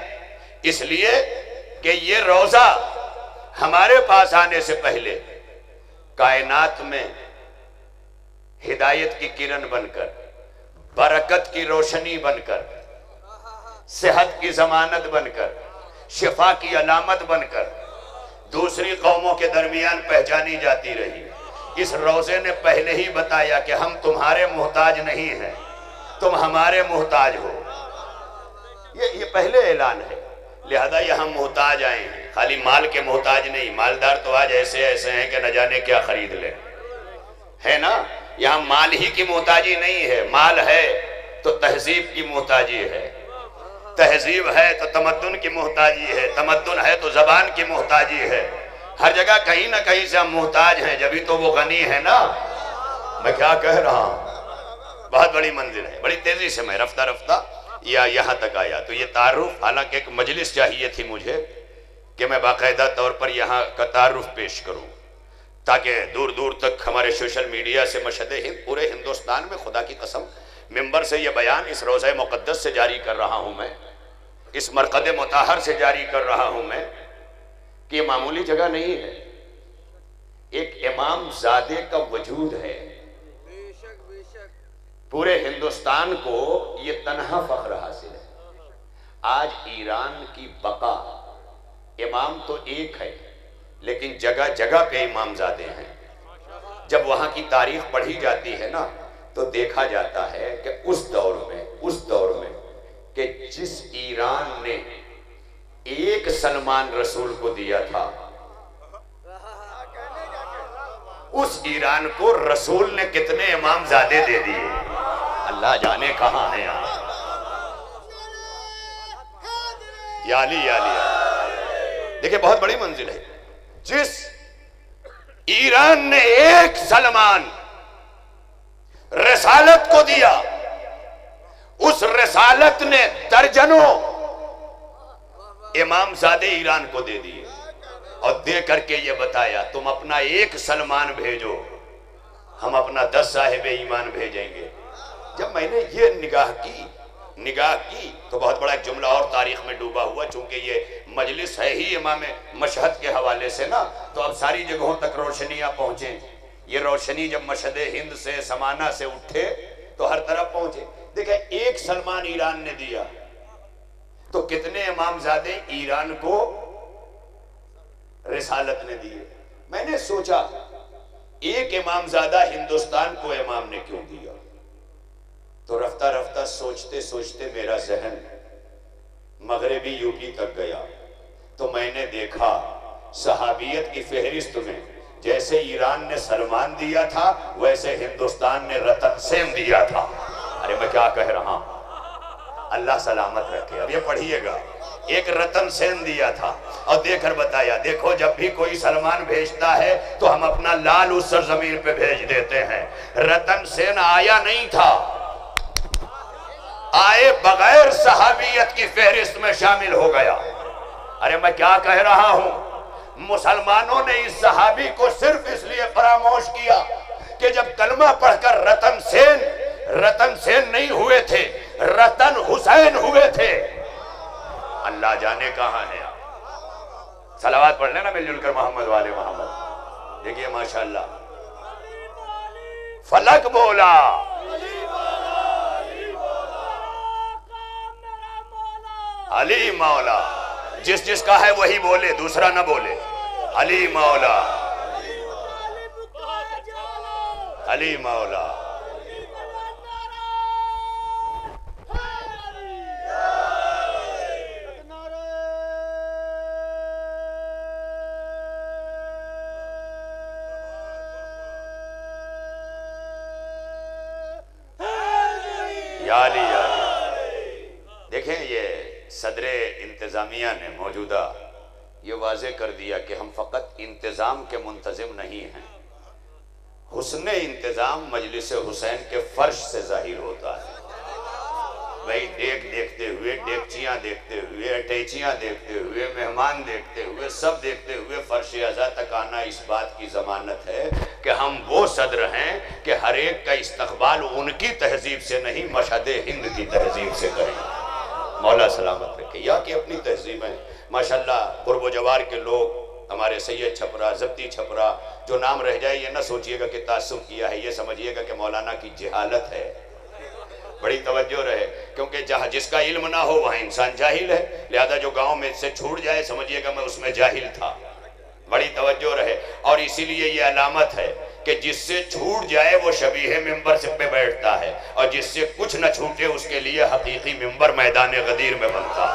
اس لیے کہ یہ روضہ ہمارے پاس آنے سے پہلے کائنات میں ہدایت کی کرن بن کر، برکت کی روشنی بن کر، صحت کی ضمانت بن کر، شفا کی علامت بن کر دوسری قوموں کے درمیان پہچانی جاتی رہی۔ اس روزے نے پہلے ہی بتایا کہ ہم تمہارے محتاج نہیں ہیں، تم ہمارے محتاج ہو۔ یہ پہلے اعلان ہے۔ لہذا یہاں محتاج آئے ہیں، خالی مال کے محتاج نہیں۔ مالدار تو آج ایسے ایسے ہیں کہ نہ جانے کیا خرید لیں، ہے نا؟ یہاں مال ہی کی محتاجی نہیں ہے، مال ہے تو تہذیب کی محتاجی ہے، تہذیب ہے تو تمدن کی محتاجی ہے، تمدن ہے تو زبان کی محتاجی ہے۔ ہر جگہ کہیں نہ کہیں سے ہم محتاج ہیں، جبھی تو وہ غنی ہے نا۔ میں کیا کہہ رہا ہوں، بہت بڑی منزل ہے۔ بڑی تیزی سے میں رفتہ رفتہ یا یہاں تک آیا. تو یہ تعارف، حالانکہ ایک مجلس چاہیے تھی مجھے کہ میں باقاعدہ طور پر یہاں کا تعارف پیش کروں، تاکہ دور دور تک ہمارے سوشل میڈیا سے مشہد ہند پورے ہندوستان میں، خدا کی قسم ممبر سے یہ بیان اس روضہ مقدس سے جاری کر رہا ہوں میں، اس مرقد مطہر سے جاری کر رہا ہوں میں، کہ یہ معمولی جگہ نہیں ہے. ایک امام زادے کا وجود ہے. پورے ہندوستان کو یہ تنہا فخر حاصل ہے. آج ایران کی بقا، امام تو ایک ہے لیکن جگہ جگہ پہ امام زادے ہیں. جب وہاں کی تاریخ پڑھی جاتی ہے نا تو دیکھا جاتا ہے کہ اس دور میں کہ جس ایران نے ایک سلمان رسول کو دیا تھا، اس ایران کو رسول نے کتنے امام زادے دے دیے، اللہ جانے کہاں ہیں آپ. یا علی یا علی، دیکھیں بہت بڑی منزل ہے. جس ایران نے ایک سلمان رسالت کو دیا، اس رسالت نے درجنوں امام زادے ایران کو دے دیے، اور دے کر کے یہ بتایا تم اپنا ایک سلمان بھیجو، ہم اپنا 10 صاحب ایمان بھیجیں گے. جب میں نے یہ نگاہ کی تو بہت بڑا ایک جملہ اور تاریخ میں ڈوبا ہوا. چونکہ یہ مجلس ہے ہی امام مشہد کے حوالے سے نا، تو اب ساری جگہوں تک روشنیاں پہنچیں. یہ روشنی جب مشہد ہند سے سمانہ سے اٹھے تو ہر طرف پہنچے. دیکھیں ایک سلمان ایران نے دیا تو کتنے امام زادے ایران کو رسالت نے دیے. میں نے سوچا ایک امام زادہ ہندوستان کو امام نے کیوں دیا؟ تو رفتہ رفتہ سوچتے سوچتے میرا ذہن مغربی یو پی تک گیا. تو میں نے دیکھا صحابیت کی فہرست میں جیسے ایران نے سلمان دیا تھا، ویسے ہندوستان نے رتن سین دیا تھا. ارے میں کیا کہہ رہا ہوں، اللہ سلامت رکھے. اب یہ پڑھیے گا، ایک رتن سین دیا تھا اور دے کر بتایا دیکھو جب بھی کوئی سلمان بھیجتا ہے تو ہم اپنا لال اس سرزمین پہ بھیج دیتے ہیں. رتن سین آیا نہیں تھا، آئے بغیر صحابیت کی فہرست میں شامل ہو گیا. ارے میں کیا کہہ رہا ہوں، مسلمانوں نے اس صحابی کو صرف اس لیے فراموش کیا کہ جب کلمہ پڑھ کر رتن سین نہیں ہوئے تھے، رتن حسین ہوئے تھے. اللہ جانے کہاں ہے آپ. صلوات پڑھ لینا مل جل کر محمد والے محمد. دیکھئے ماشاءاللہ فلک بولا، علی مولا. جس کا ہے وہی بولے، دوسرا نہ بولے. علی مولا، علی مولا. یا علی یا علی. دیکھیں یہ صدر انتظامیہ نے موجودہ یہ واضح کر دیا کہ ہم فقط انتظام کے منتظم نہیں ہیں. حسن انتظام مجلس حسین کے فرش سے ظاہر ہوتا ہے. بھئی دیکھ دیکھتے ہوئے، ڈیکچیاں دیکھتے ہوئے، اٹیچیاں دیکھتے ہوئے، مہمان دیکھتے ہوئے، سب دیکھتے ہوئے فرش اعزا تک آنا اس بات کی ضمانت ہے کہ ہم وہ صدر ہیں کہ ہر ایک کا استقبال ان کی تہذیب سے نہیں، مشہد ہند کی تہذیب سے کریں. مولا سلامت رکھے. یا کہ اپنی تہذیبیں ماشاءاللہ قرب و جوار کے لوگ، ہمارے سید چھپرا، زبدی چھپرا، جو نام رہ جائے یہ نہ سوچئے گا کہ تعصب کیا ہے، یہ سمجھئے گا کہ مولانا کی جہالت ہے. بڑی توجہ رہے، کیونکہ جہاں جس کا علم نہ ہو وہاں انسان جاہل ہے. لہذا جو گاؤں میں سے چھوٹ جائے سمجھئے گا میں اس میں جاہل تھا. بڑی توجہ رہے. اور اسی لیے یہ علامت ہے کہ جس سے چھوٹ جائے وہ شبیہ ممبر سے پہ بیٹھتا ہے، اور جس سے کچھ نہ چھوٹے اس کے لیے حقیقی ممبر میدان غدیر میں بنتا.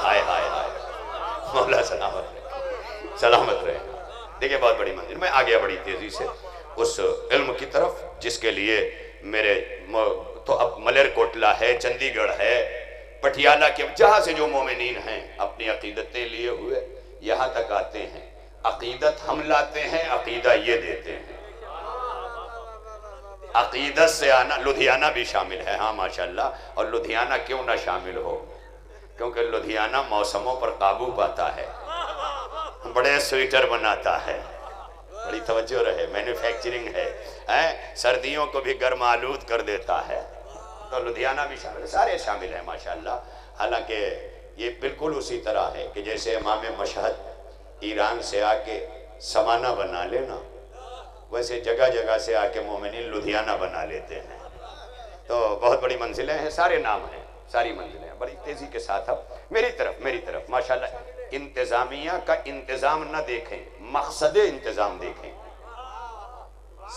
ہائے ہائے ہائے. مولا سلامت رہے، سلامت رہے. دیکھیں بہت بڑی منزل. میں آ گیا بڑی تیزی سے اس علم کی طرف جس کے لیے میرے تو اب ملیر کوٹلہ ہے، چندی گڑھ ہے، پٹیالہ کے جہاں سے جو مومنین ہیں اپنی عقیدتیں لیے ہوئے یہاں تک آتے ہیں. عقیدت ہم لاتے ہیں، عقیدہ یہ دیتے ہیں. عقیدت سے آنا، لدھیانہ بھی شامل ہے، ہاں ماشاءاللہ، اور لدھیانہ کیوں نہ شامل ہو، کیونکہ لدھیانہ موسموں پر قابو پاتا ہے، بڑے سویٹر بناتا ہے، بڑی توجہ رہے، مینوفیکچرنگ ہے، سردیوں کو بھی گرم آلود کر دیتا ہے، تو لدھیانہ بھی شامل ہے، سارے شامل ہیں ماشاءاللہ۔ حالانکہ یہ بالکل اسی طرح ہے کہ جیسے امام مشہد ایران سے آ کے سمانہ بنا لینا، ویسے جگہ جگہ سے آ کے مومنین لدھیانہ بنا لیتے ہیں، تو بہت بڑی منزلیں ہیں، سارے نام ہیں، ساری منزلیں ہیں، بڑی تیزی کے ساتھ اب میری طرف ماشاءاللہ انتظامیہ کا انتظام نہ دیکھیں، مقصد انتظام دیکھیں،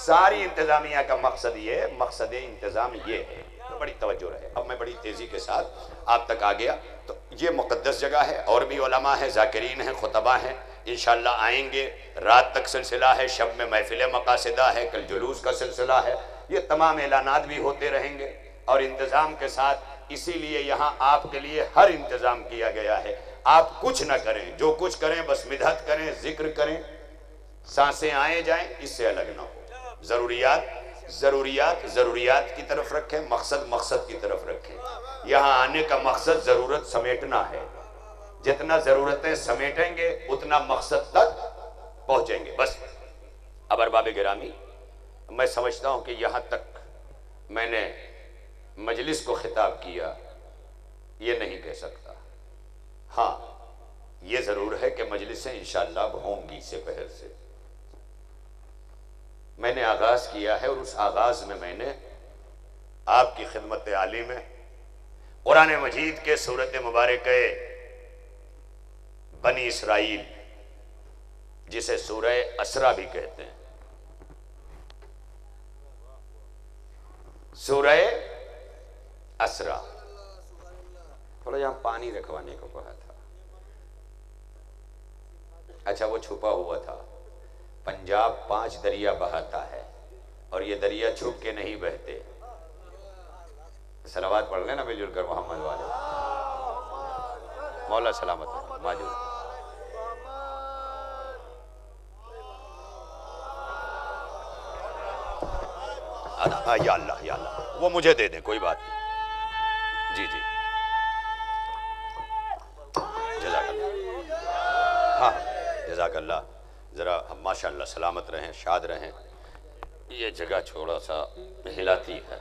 ساری انتظامیہ کا مقصد یہ ہے، مقصد انتظام یہ ہے، تو بڑی توجہ رہے۔ اب میں بڑی تیزی کے ساتھ آپ تک آ گیا، تو یہ مقدس جگہ ہے، اور بھی علماء ہیں، ذاکرین ہیں، خطبہ ہیں، انشاءاللہ آئیں گے، رات تک سلسلہ ہے، شب میں محفل مقاصدہ ہے، کل جلوس کا سلسلہ ہے، یہ تمام اعلانات بھی ہوتے رہیں گے، اور انتظام کے ساتھ اسی لیے یہاں آپ کے لیے ہر انتظام کیا گیا ہے، آپ کچھ نہ کریں، جو کچھ کریں بس مدحت کریں، ذکر کریں، سانسیں آئیں جائیں، اس سے الگ نہ ہو، ضروریات کی طرف رکھیں، مقصد کی طرف رکھیں، یہاں آنے کا مقصد ضرورت سمیٹنا ہے، جتنا ضرورتیں سمیٹیں گے اتنا مقصد تک پہنچیں گے، بس۔ اب ارباب گرامی، میں سمجھتا ہوں کہ یہاں تک میں نے مجلس کو خطاب کیا، یہ نہیں کہہ سکتا، ہاں یہ ضرور ہے کہ مجلسیں انشاءاللہ اب ہوں گی سے پہر سے، میں نے آغاز کیا ہے، اور اس آغاز میں میں نے آپ کی خدمت عالی میں قرآن مجید کے سورت مبارکہ بنی اسرائیل، جسے سورہ اسرا بھی کہتے ہیں، سورہ اسرا، تھوڑا یہاں پانی رکھوانے کو کہا تھا، اچھا وہ چھپا ہوا تھا، پنجاب 5 دریا بہاتا ہے، اور یہ دریا چھپ کے نہیں بہتے، صلوات پڑھ لینا مل جل کر محمد والے، مولا سلامت ہے موجود، یا اللہ وہ مجھے دے دیں، کوئی بات نہیں، جی جزاک اللہ، ہاں جزاک اللہ، ذرا ماشاءاللہ سلامت رہیں، شاد رہیں، یہ جگہ تھوڑا سا ہلاتی ہے،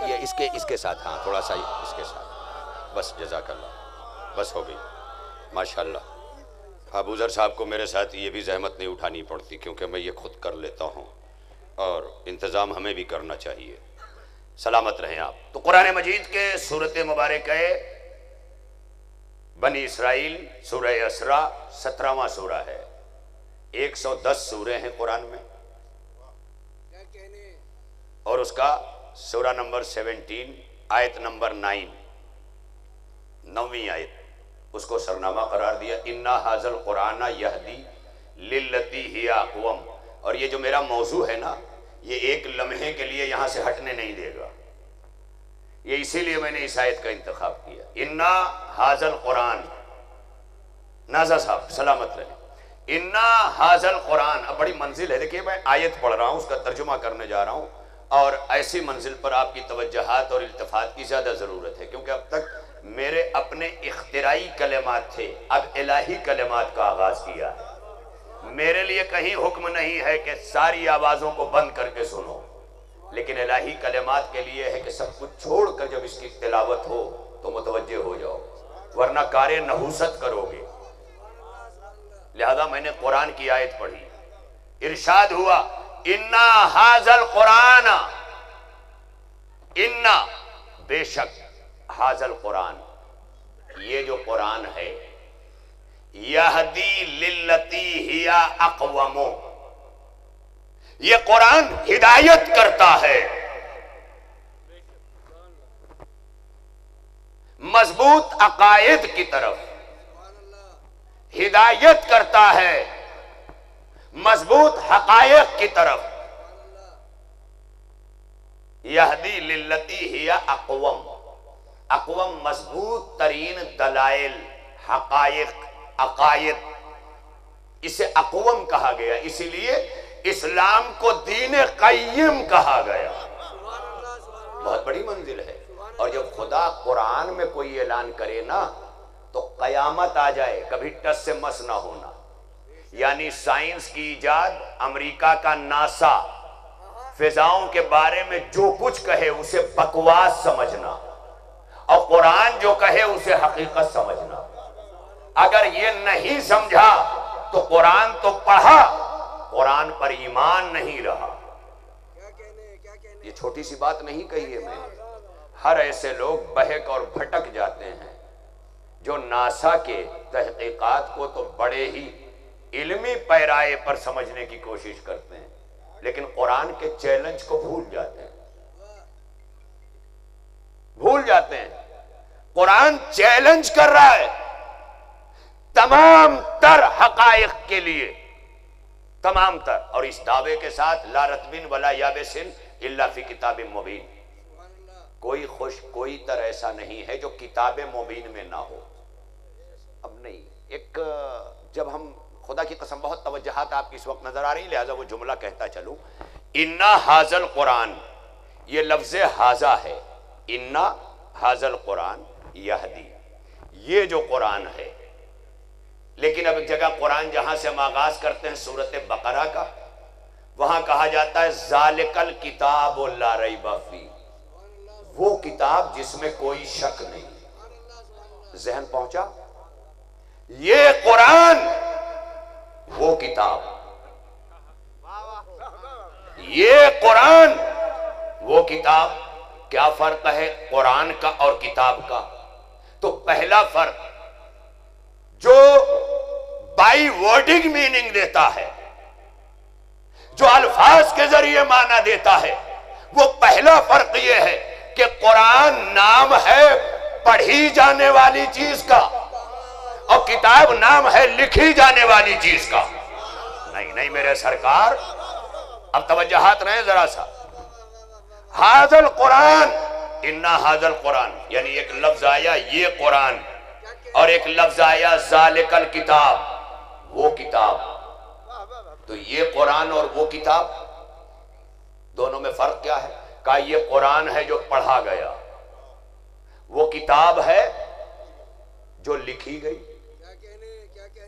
یہ اس کے ساتھ، ہاں تھوڑا سا اس کے ساتھ، بس جزاک اللہ، بس ہو گئی ماشاءاللہ۔ ابوذر صاحب کو میرے ساتھ یہ بھی زحمت نہیں اٹھانی پڑتی، کیونکہ میں یہ خود کر لیتا ہوں، اور انتظام ہمیں بھی کرنا چاہیے، سلامت رہیں آپ۔ تو قرآن مجید کے سورت مبارکہ بنی اسرائیل سورہ اسرا 17واں سورہ ہے، 110 سورے ہیں قرآن میں، اور اس کا سورہ نمبر 17 آیت نمبر 9ویں آیت، اس کو سرنامہ قرار دیا، اِنَّا هَذَا الْقُرْآنَ يَهْدِي لِلَّتِي هِيَ أَقْوَمُ، اور یہ جو میرا موضوع ہے نا، یہ ایک لمحے کے لیے یہاں سے ہٹنے نہیں دے گا، یہ اسی لیے میں نے اس آیت کا انتخاب کیا، اِنَّا هَذَا الْقُرْآنَ، نازا صاحب سلامت رہے، اِنَّا هَذَا الْقُرْآنَ، اب بڑی منزل ہے، دیکھئے میں آیت پڑھ رہا ہوں، اس کا ترجمہ کرنے جا رہا ہوں، اور ایسی منزل پر آپ کی توجہات اور التفات کی زیادہ ضرورت ہے، کیونکہ اب تک میرے اپنے اختراعی کلمات تھے، اب الہی کلمات کا آغاز کیا ہے، میرے لیے کہیں حکم نہیں ہے کہ ساری آوازوں کو بند کر کے سنو، لیکن الہی کلمات کے لیے ہے کہ سب کچھ چھوڑ کر جب اس کی تلاوت ہو تو متوجہ ہو جاؤ، ورنہ کار نحوست کرو گے، لہذا میں نے قرآن کی آیت پڑھی، ارشاد ہوا اِنَّا هَذَا الْقُرْآنَ، اِنَّا بے شک، هَذَا الْقُرْآن یہ جو قرآن ہے، یہدی للتی ہی اقوم، یہ قرآن ہدایت کرتا ہے مضبوط عقائد کی طرف، ہدایت کرتا ہے مضبوط حقائق کی طرف، یہدی للتی ہی اقوم، اقوم مضبوط ترین دلائل، حقائق، عقائد، اسے اقوم کہا گیا، اسی لیے اسلام کو دین قیم کہا گیا، بہت بڑی منزل ہے۔ اور جب خدا قرآن میں کوئی اعلان کرے نا تو قیامت آ جائے، کبھی ٹس سے مس نہ ہونا۔ یعنی سائنس کی ایجاد، امریکہ کا ناسا فضاؤں کے بارے میں جو کچھ کہے اسے بکواس سمجھنا، اور قرآن جو کہے اسے حقیقت سمجھنا۔ اگر یہ نہیں سمجھا تو قرآن تو پڑھا، قرآن پر ایمان نہیں رہا۔ یہ چھوٹی سی بات نہیں کہی ہے میں نے۔ ہر ایسے لوگ بہک اور بھٹک جاتے ہیں جو ناسا کے تحقیقات کو تو بڑے ہی علمی پیرائے پر سمجھنے کی کوشش کرتے ہیں، لیکن قرآن کے چیلنج کو بھول جاتے ہیں۔ قرآن چیلنج کر رہا ہے تمام تر حقائق کے لیے، تمام تر، اور اس دعوے کے ساتھ لا رتبن ولا یابس الا فی کتاب مبین۔ کوئی تر ایسا نہیں ہے جو کتاب مبین میں نہ ہو۔ اب نہیں، جب ہم خدا کی قسم بہت توجہات آپ کی اس وقت نظر آ رہی، لہذا وہ جملہ کہتا چلوں، انا ھذا القرآن، یہ لفظ ھذا ہے، انا ھذا القرآن یہدی، یہ جو قرآن ہے۔ لیکن اب ایک جگہ قرآن جہاں سے ہم آغاز کرتے ہیں سورۃ بقرہ کا، وہاں کہا جاتا ہے ذالک الکتاب لا ریب فیہ، وہ کتاب جس میں کوئی شک نہیں۔ ذہن پہنچا؟ یہ قرآن وہ کتاب، یہ قرآن وہ کتاب۔ کیا فرق ہے قرآن کا اور کتاب کا؟ تو پہلا فرق جو بائی ورڈنگ میننگ دیتا ہے، جو الفاظ کے ذریعے معنی دیتا ہے، وہ پہلا فرق یہ ہے کہ قرآن نام ہے پڑھی جانے والی چیز کا، اور کتاب نام ہے لکھی جانے والی چیز کا۔ نہیں میرے سرکار، اب توجہات رہیں ذرا سا۔ ھذا القرآن، انا ھذا القرآن، یعنی ایک لفظ آیا یہ قرآن، اور ایک لفظ آیا ذالک الکتاب، وہ کتاب۔ تو یہ قرآن اور وہ کتاب، دونوں میں فرق کیا ہے؟ کہا یہ قرآن ہے جو پڑھا گیا، وہ کتاب ہے جو لکھی گئی۔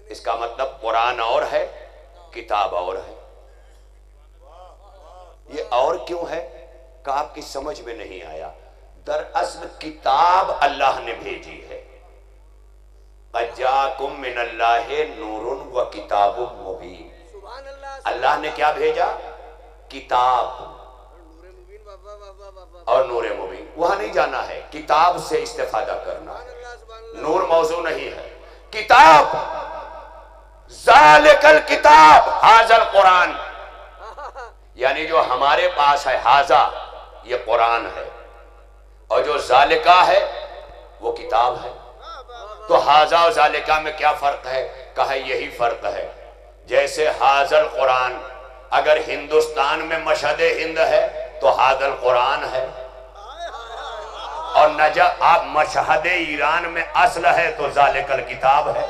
اس کا مطلب قرآن اور ہے، کتاب اور ہے۔ یہ اور کیوں ہے کہ آپ کی سمجھ میں نہیں آیا؟ دراصل کتاب اللہ نے بھیجی ہے۔ قد جاءکم من اللہ نور و کتاب مبین۔ اللہ نے کیا بھیجا؟ کتاب اور نور مبین۔ وہاں نہیں جانا ہے، کتاب سے استفادہ کرنا ہے، نور موضوع نہیں ہے، کتاب۔ ذالک الکتاب ھذا القرآن، یعنی جو ہمارے پاس ہے ھذا، یہ قرآن ہے، اور جو ذالکہ ہے وہ کتاب ہے۔ تو ھذا اور ذالکہ میں کیا فرق ہے؟ کہا یہی فرق ہے۔ جیسے ھذا القرآن اگر ہندوستان میں مشہد ہند ہے تو ھذا القرآن ہے، اور آپ مشہد ایران میں اصل ہے تو ذالک الکتاب ہے۔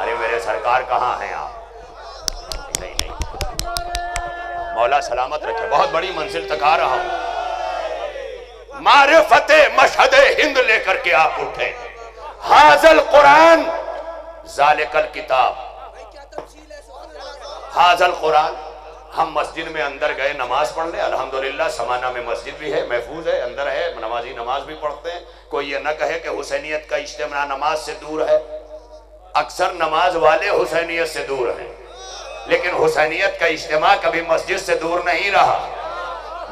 ارے میرے سرکار کہاں ہیں آپ؟ نہیں، مولا سلامت رکھے، بہت بڑی منزل تک آ رہا ہوں۔ معرفت مشہد ہند لے کر کے آپ اٹھیں۔ ھذا القرآن ذالک الکتاب، ھذا القرآن۔ ہم مسجد میں اندر گئے نماز پڑھنے، الحمدللہ سمانہ میں مسجد بھی ہے، محفوظ ہے، اندر ہے، نمازی نماز بھی پڑھتے ہیں۔ کوئی یہ نہ کہے کہ حسینیت کا اجتماع نماز سے دور ہے۔ اکثر نماز والے حسینیت سے دور ہیں، لیکن حسینیت کا اجتماع کبھی مسجد سے دور نہیں رہا۔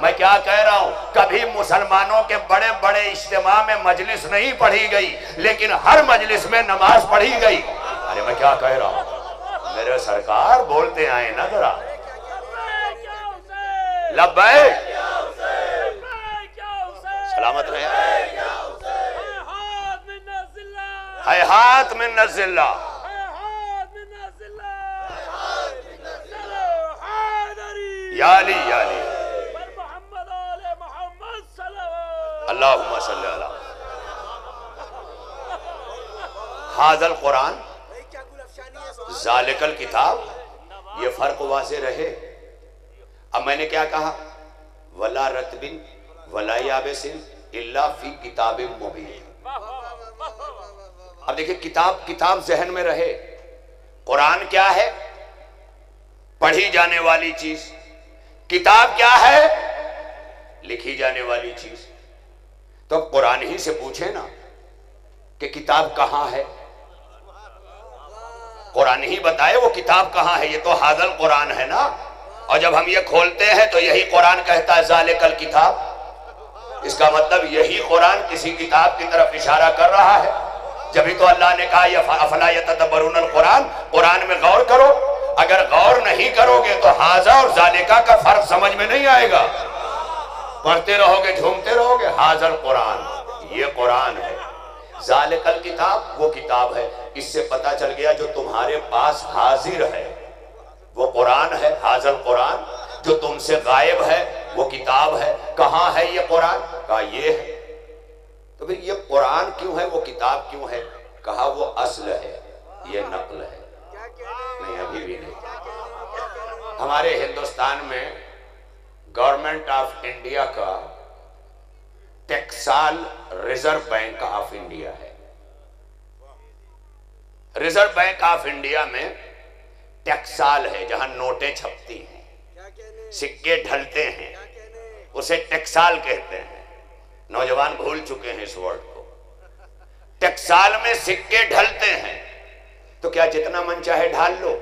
میں کیا کہہ رہا ہوں؟ کبھی مسلمانوں کے بڑے بڑے اجتماع میں مجلس نہیں پڑھی گئی، لیکن ہر مجلس میں نماز پڑھی گئی۔ ارے میں کیا کہہ رہا ہوں؟ میرے سرکار بولتے آئے نا ذرا۔ لبیک، سلامت رہے۔ ہیہات من الذلہ، یا علی یا علی، اللہم صلی اللہ۔ ھذا القرآن ذالک الکتاب، یہ فرق واضح رہے اب میں نے کیا کہا؟ ولا رتبن ولا یابسن الا فی کتاب مبین۔ اب دیکھیں کتاب ذہن میں رہے، قرآن کیا ہے؟ پڑھی جانے والی چیز۔ کتاب کیا ہے؟ لکھی جانے والی چیز۔ تو اب قرآن ہی سے پوچھیں نا کہ کتاب کہاں ہے، قرآن ہی بتائے وہ کتاب کہاں ہے۔ یہ تو حاضر قرآن ہے نا، اور جب ہم یہ کھولتے ہیں تو یہی قرآن کہتا ہے ذالک الکتاب، اس کا مطلب یہی قرآن کسی کتاب کی طرف اشارہ کر رہا ہے۔ جبھی تو اللہ نے کہا افلا یتدبرون القرآن، قرآن میں غور کرو۔ اگر غور نہیں کرو گے تو حاضر اور ذالکہ کا فرق سمجھ میں نہیں آئے گا، پڑھتے رہو گے جھومتے رہو گے۔ حاضر قرآن، یہ قرآن ہے۔ ذالک الکتاب، وہ کتاب ہے۔ اس سے پتہ چل گیا جو تمہارے پاس حاضر ہے وہ قرآن ہے، حاضر قرآن۔ جو تم سے غائب ہے وہ کتاب ہے۔ کہاں ہے یہ قرآن؟ کہا یہ ہے۔ تو پھر یہ قرآن کیوں ہے، وہ کتاب کیوں ہے؟ کہا وہ اصل ہے، یہ نقل ہے۔ نہیں، ابھی بھی نہیں۔ ہمارے ہندوستان میں گورنمنٹ آف انڈیا کا ٹیکسال ریزرو بینک آف انڈیا ہے۔ ریزرو بینک آف انڈیا میں ٹیکسال ہے، جہاں نوٹیں چھپتی ہیں، سکے ڈھلتے ہیں، اسے ٹیکسال کہتے ہیں۔ نوجوان بھول چکے ہیں اس ورڈ کو۔ ٹیکسال میں سکے ڈھلتے ہیں، تو کیا جتنا من چاہے ڈھال لو،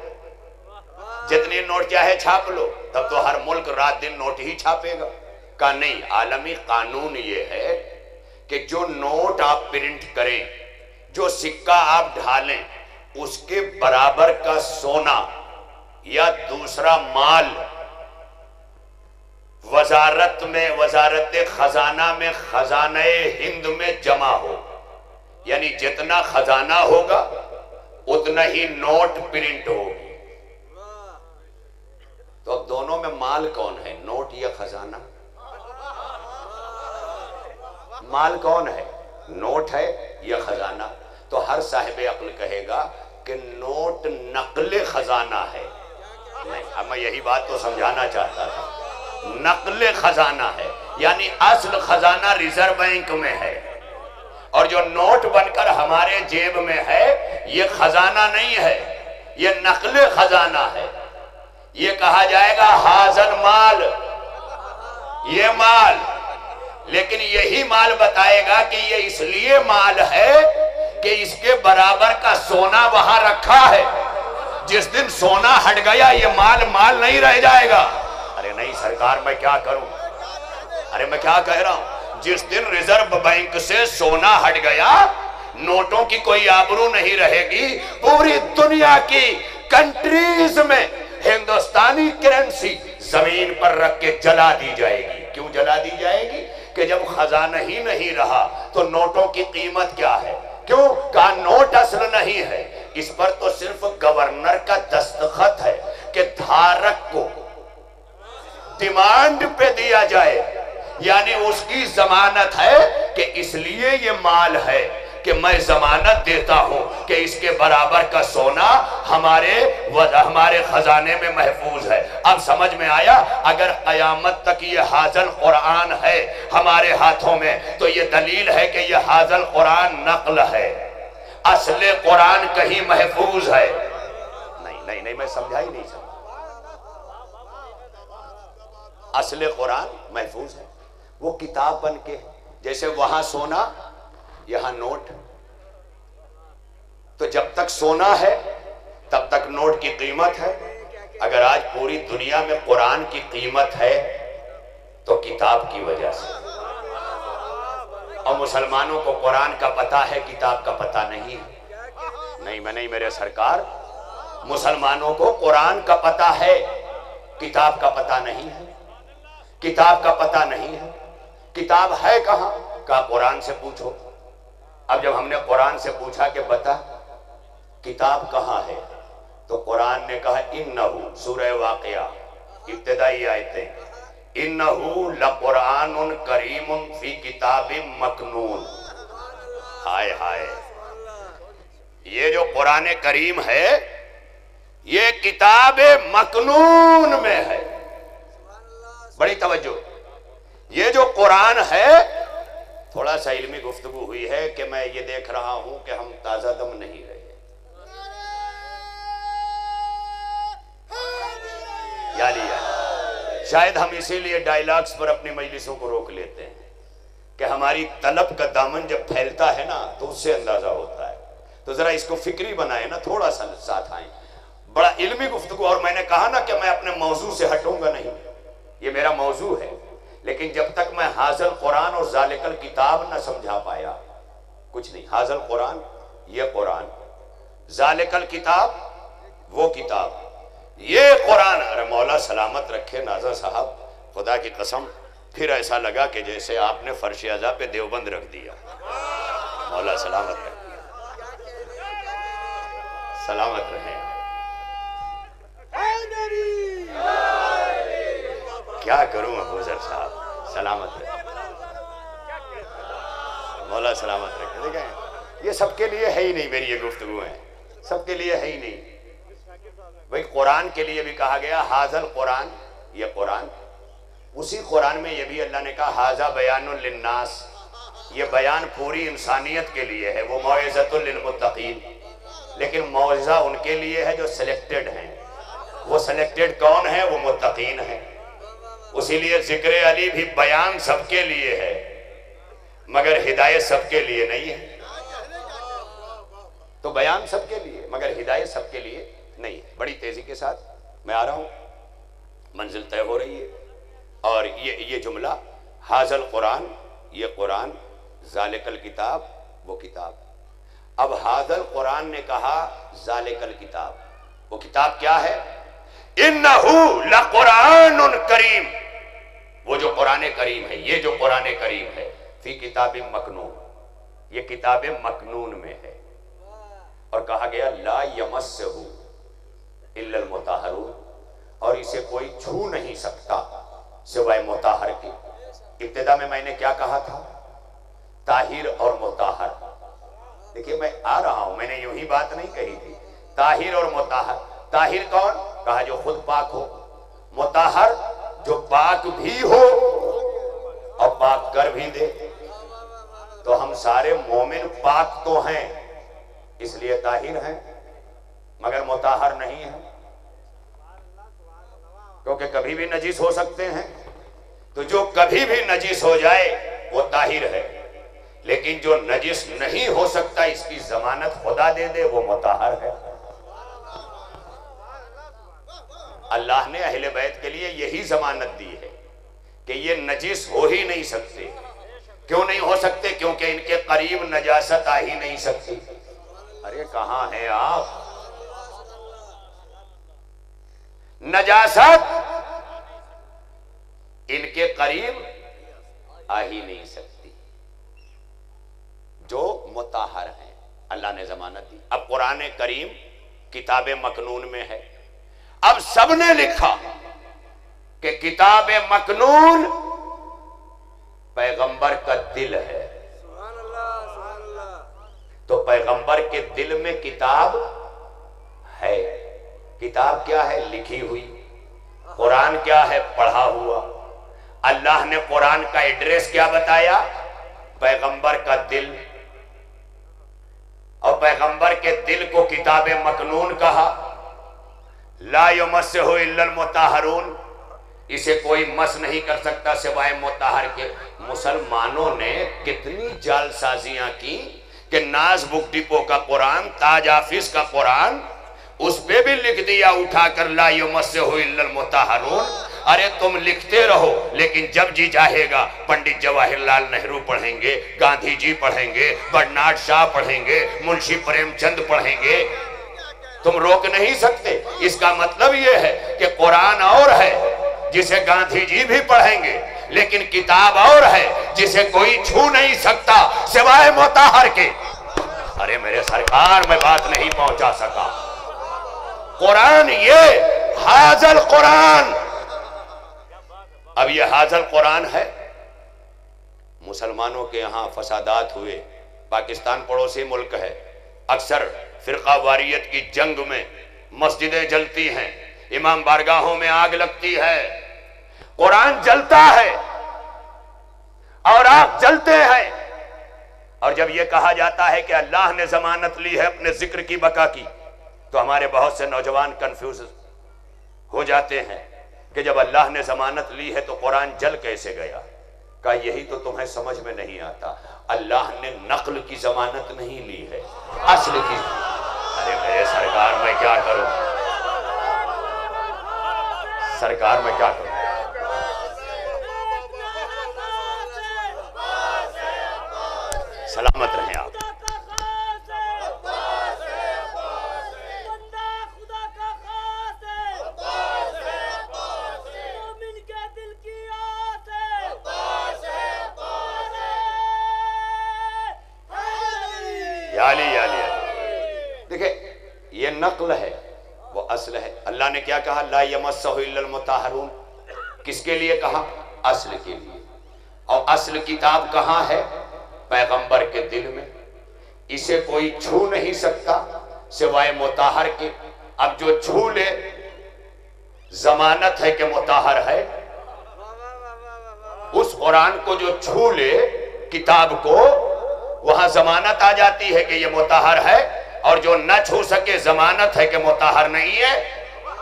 جتنے نوٹ چاہے چھاپ لو؟ تب تو ہر ملک رات دن نوٹ ہی چھاپے گا۔ کہا نہیں، عالمی قانون یہ ہے کہ جو نوٹ آپ پرنٹ کریں، جو سکہ آپ ڈھالیں، اس کے برابر کا سونا یا دوسرا مال وزارت خزانہ میں، خزانہ ہند میں جمع ہو۔ یعنی جتنا خزانہ ہوگا اتنا ہی نوٹ پرنٹ ہوگی۔ تو اب دونوں میں مال کون ہے، نوٹ یا خزانہ؟ مال کون ہے، نوٹ ہے یا خزانہ؟ تو ہر صاحب عقل کہے گا کہ نوٹ نقل خزانہ ہے۔ نہیں، اب میں یہی بات تو سمجھانا چاہتا تھا، نقل خزانہ ہے، یعنی اصل خزانہ ریزرو بینک میں ہے، اور جو نوٹ بن کر ہمارے جیب میں ہے یہ خزانہ نہیں ہے، یہ نقل خزانہ ہے۔ یہ کہا جائے گا حاضر مال، یہ مال، لیکن یہی مال بتائے گا کہ یہ اس لیے مال ہے کہ اس کے برابر کا سونا وہاں رکھا ہے۔ جس دن سونا ہٹ گیا یہ مال نہیں رہ جائے گا۔ ارے نہیں سرکار، میں کیا کروں؟ ارے میں کیا کہہ رہا ہوں؟ جس دن ریزرو بینک سے سونا ہٹ گیا، نوٹوں کی کوئی آبرو نہیں رہے گی۔ پوری دنیا کی کنٹریز میں ہندوستانی کرنسی زمین پر رکھ کے جلا دی جائے گی۔ کیوں جلا دی جائے گی؟ کہ جب خزانہ ہی نہیں رہا تو نوٹوں کی قیمت کیا ہے؟ کیوں؟ کہا نوٹ اصل نہیں ہے، اس پر تو صرف گورنر کا دستخط ہے کہ دھارک کو ڈیمانڈ پہ دیا جائے، یعنی اس کی ضمانت ہے کہ اس لیے یہ مال ہے کہ میں ضمانت دیتا ہوں کہ اس کے برابر کا سونا ہمارے خزانے میں محفوظ ہے۔ اب سمجھ میں آیا؟ اگر قیامت تک یہ حاضر قرآن ہے ہمارے ہاتھوں میں تو یہ دلیل ہے کہ یہ حاضر قرآن نقل ہے، اصل قرآن کہیں محفوظ ہے۔ نہیں میں سمجھا ہی نہیں سمجھا۔ اصل قرآن محفوظ ہے، وہ کتاب بن کے، جیسے وہاں سونا یہاں نوٹ، تو جب تک سونا ہے تب تک نوٹ کی قیمت ہے۔ اگر آج پوری دنیا میں قرآن کی قیمت ہے تو کتاب کی وجہ سے، اور مسلمانوں کو قرآن کا پتہ ہے، کتاب کا پتہ نہیں ہے۔ نہیں میرے سرکار، مسلمانوں کو قرآن کا پتہ ہے، کتاب کا پتہ نہیں ہے، کتاب کا پتہ نہیں ہے۔ کتاب ہے کہاں؟ کہا قرآن سے پوچھو۔ اب جب ہم نے قرآن سے پوچھا کہ بتا کتاب کہاں ہے، تو قرآن نے کہا انہو، سورہ واقعہ ابتدائی آیتیں، انہو لقرآن کریم فی کتاب مکنون۔ ہائے ہائے، یہ جو قرآن کریم ہے یہ کتاب مکنون میں ہے۔ بڑی توجہ، یہ جو قرآن ہے، تھوڑا سا علمی گفتگو ہوئی ہے کہ میں یہ دیکھ رہا ہوں کہ ہم تازہ دم نہیں رہے، یا لیا شاید ہم اسی لیے ڈائیلاگز پر اپنی مجلسوں کو روک لیتے ہیں کہ ہماری طلب کا دامن جب پھیلتا ہے نا تو اس سے اندازہ ہوتا ہے. تو ذرا اس کو فکری بنائیں نا، تھوڑا سا ساتھ آئیں. بڑا علمی گفتگو، اور میں نے کہا نا کہ میں اپنے موضوع سے ہٹوں گا نہیں، یہ میرا موضوع ہے، لیکن جب تک میں حاضر قرآن اور ذالک الکتاب نہ سمجھا پایا کچھ نہیں. حاضر قرآن یہ قرآن، ذالک الکتاب وہ کتاب، یہ قرآن. ارے مولا سلامت رکھے نازا صاحب، خدا کی قسم پھر ایسا لگا کہ جیسے آپ نے فرش اعضا پہ دیوبند رکھ دیا. مولا سلامت رکھے، سلامت رہے. کیا کروں ابوذر صاحب، سلامت رہے، مولا سلامت رکھے. دیکھیں یہ سب کے لیے ہے ہی نہیں، میری یہ گفتگو ہے سب کے لیے ہے ہی نہیں. بھئی قرآن کے لیے بھی کہا گیا حاضر قرآن، یہ قرآن. اسی قرآن میں یہ بھی اللہ نے کہا حاضا بیان للناس، یہ بیان پوری انسانیت کے لیے ہے. وہ موعظۃ للمتقین، لیکن موعظہ ان کے لیے ہے جو سلیکٹڈ ہیں. وہ سلیکٹڈ کون ہیں؟ وہ متقین ہیں. اسی لیے ذکر علی بھی بیان سب کے لیے ہے مگر ہدایت سب کے لیے نہیں ہے. تو بیان سب کے لیے مگر ہدایت سب کے لیے نہیں. بڑی تیزی کے ساتھ میں آ رہا ہوں، منزل طے ہو رہی ہے. اور یہ جملہ حاضر قرآن، یہ قرآن، ذالک الکتاب وہ کتاب. اب حاضر قرآن نے کہا ذالک الکتاب، وہ کتاب کیا ہے؟ انہو لقرآن کریم، وہ جو قرآن کریم ہے، یہ جو قرآن کریم ہے، فی کتاب مکنون، یہ کتاب مکنون میں ہے. اور کہا گیا لا یمسہ الا المطہرون، اور اسے کوئی چھو نہیں سکتا سوائے مطہر کی. ابتدا میں نے کیا کہا تھا؟ طاہر اور مطہر. دیکھیے میں آ رہا ہوں، میں نے یوں ہی بات نہیں کہی تھی. طاہر اور مطہر. طاہر کون؟ کہا جو خود پاک ہو. مطہر جو پاک بھی ہو اور پاک کر بھی دے. تو ہم سارے مومن پاک تو ہیں اس لیے طاہر ہیں مگر مطہر نہیں ہیں، کیونکہ کبھی بھی نجس ہو سکتے ہیں. تو جو کبھی بھی نجس ہو جائے وہ طاہر ہے، لیکن جو نجس نہیں ہو سکتا اس کی ضمانت خدا دے دے وہ مطہر ہے. اللہ نے اہل بیت کے لیے یہی ضمانت دی ہے کہ یہ نجس ہو ہی نہیں سکتے. کیوں نہیں ہو سکتے؟ کیونکہ ان کے قریب نجاست آ ہی نہیں سکتی. ارے کہاں ہیں آپ؟ نجاست ان کے قریب آ ہی نہیں سکتی جو مطہر ہیں. اللہ نے ضمانت دی. اب قرآن کریم کتاب مکنون میں ہے. اب سب نے لکھا کہ کتاب مکنون پیغمبر کا دل ہے. تو پیغمبر کے دل میں کتاب ہے. کتاب کیا ہے؟ لکھی ہوئی. قرآن کیا ہے؟ پڑھا ہوا. اللہ نے قرآن کا ایڈریس کیا بتایا؟ پیغمبر کا دل. اور پیغمبر کے دل کو کتاب مکنون کہا. لا یمسہ الا المطہرون، اسے کوئی مس نہیں کر سکتا سوائے مطہر کے. مسلمانوں نے کتنی جال سازیاں کی کہ ناز بک ڈپو کا قرآن، تاج آفس کا قرآن، اس پہ بھی لکھ دیا اٹھا کر لا یمسہ الا المطہرون. ارے تم لکھتے رہو، لیکن جب جی چاہے گا پنڈت جواہر لال نہرو پڑھیں گے، گاندھی جی پڑھیں گے، برنارڈ شاہ پڑھیں گے، منشی پریم چند پڑھیں گے. تم روک نہیں سکتے. اس کا مطلب یہ ہے کہ قرآن اور ہے جسے گاندھی جی بھی پڑھیں گے، لیکن کتاب اور ہے جسے کوئی چھو نہیں سکتا سوائے مطہر کے. ارے میرے سرکار میں بات نہیں پہنچا سکا. قرآن یہ حاضر قرآن. اب یہ حاضر قرآن ہے. مسلمانوں کے یہاں فسادات ہوئے. پاکستان پڑوسی ملک ہے. اکثر فرقہ واریت کی جنگ میں مسجدیں جلتی ہیں، امام بارگاہوں میں آگ لگتی ہے. قرآن جلتا ہے اور آپ جلتے ہیں. اور جب یہ کہا جاتا ہے کہ اللہ نے ضمانت لی ہے اپنے ذکر کی بقا کی، تو ہمارے بہت سے نوجوان کنفیوز ہو جاتے ہیں کہ جب اللہ نے ضمانت لی ہے تو قرآن جل کیسے گیا؟ کہا یہی تو تمہیں سمجھ میں نہیں آتا. اللہ نے نقل کی ضمانت نہیں لی ہے، اصل کی. ارے میرے سرکار میں کیا کروں، سرکار میں کیا کروں. سلامت رہیں آپ. دیکھیں یہ نقل ہے، وہ اصل ہے. اللہ نے کیا کہا؟ لا یمسہ الا المطہرون. کس کے لیے کہا؟ اصل کے لیے. اور اصل کتاب کہاں ہے؟ پیغمبر کے دل میں. اسے کوئی چھو نہیں سکتا سوائے مطہر کے. اب جو چھو لے ضمانت ہے کہ مطہر ہے. اس قرآن کو جو چھو لے کتاب کو، وہاں ضمانت آ جاتی ہے کہ یہ مطہر ہے. اور جو نہ چھو سکے ضمانت ہے کہ مطہر نہیں ہے.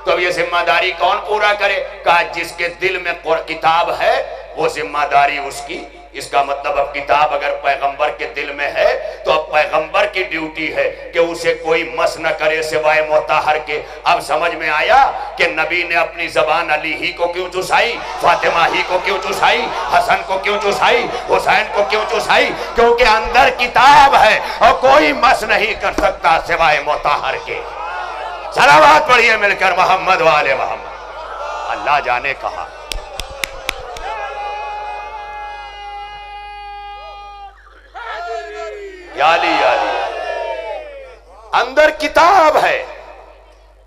تو اب یہ ذمہ داری کون پورا کرے؟ کہا جس کے دل میں کتاب ہے وہ ذمہ داری اس کی. اس کا مطلب اب کتاب اگر پیغمبر کے دل میں ہے تو اب پیغمبر کی ڈیوٹی ہے کہ اسے کوئی مس نہ کرے سوائے مطہر کے. اب سمجھ میں آیا کہ نبی نے اپنی زبان علی ہی کو کیوں چسائی، فاطمہ ہی کو کیوں چسائی، حسن کو کیوں چسائی، حسین کو کیوں چسائی؟ کیونکہ اندر کتاب ہے اور کوئی مس نہیں کر سکتا سوائے مطہر کے. صلوات پڑھیے مل کر محمد والے محمد. اللہ جانے کہا. یا علی یا علی. اندر کتاب ہے،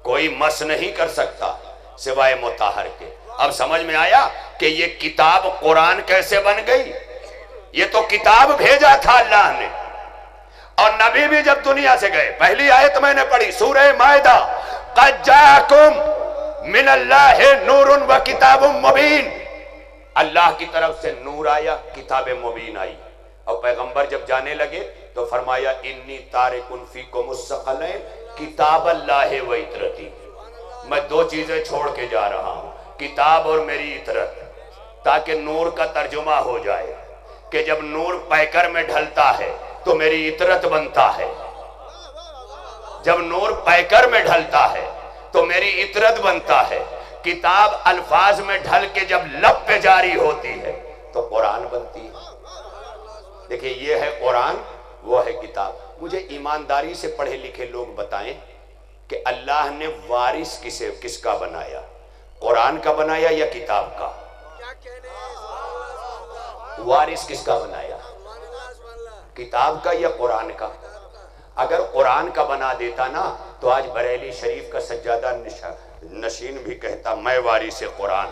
کوئی مس نہیں کر سکتا سوائے مطہر کے. اب سمجھ میں آیا کہ یہ کتاب قرآن کیسے بن گئی؟ یہ تو کتاب بھیجا تھا اللہ نے. اور نبی بھی جب دنیا سے گئے، پہلی آیت میں نے پڑھی سورہ مائدہ، قد جاءکم من اللہ نور و کتاب مبین. اللہ کی طرف سے نور آیا، کتاب مبین آئی. اور پیغمبر جب جانے لگے تو فرمایا انی تارک فیکم الثقلین کتاب اللہ و اطرتی. میں دو چیزیں چھوڑ کے جا رہا ہوں، کتاب اور میری اطرت، تاکہ نور کا ترجمہ ہو جائے کہ جب نور پیکر میں ڈھلتا ہے تو میری اطرت بنتا ہے. جب نور پیکر میں ڈھلتا ہے تو میری اطرت بنتا ہے. کتاب الفاظ میں ڈھل کے جب لب پہ جاری ہوتی ہے تو قرآن بنتی ہے. دیکھیں یہ ہے قرآن، وہ ہے کتاب. مجھے ایمانداری سے پڑھے لکھے لوگ بتائیں کہ اللہ نے وارث کس کا بنایا؟ قرآن کا بنایا یا کتاب کا؟ وارث کس کا بنایا؟ کتاب کا یا قرآن کا؟ اگر قرآن کا بنا دیتا نا تو آج بریلی شریف کا سجادہ نشین بھی کہتا میں وارث قرآن،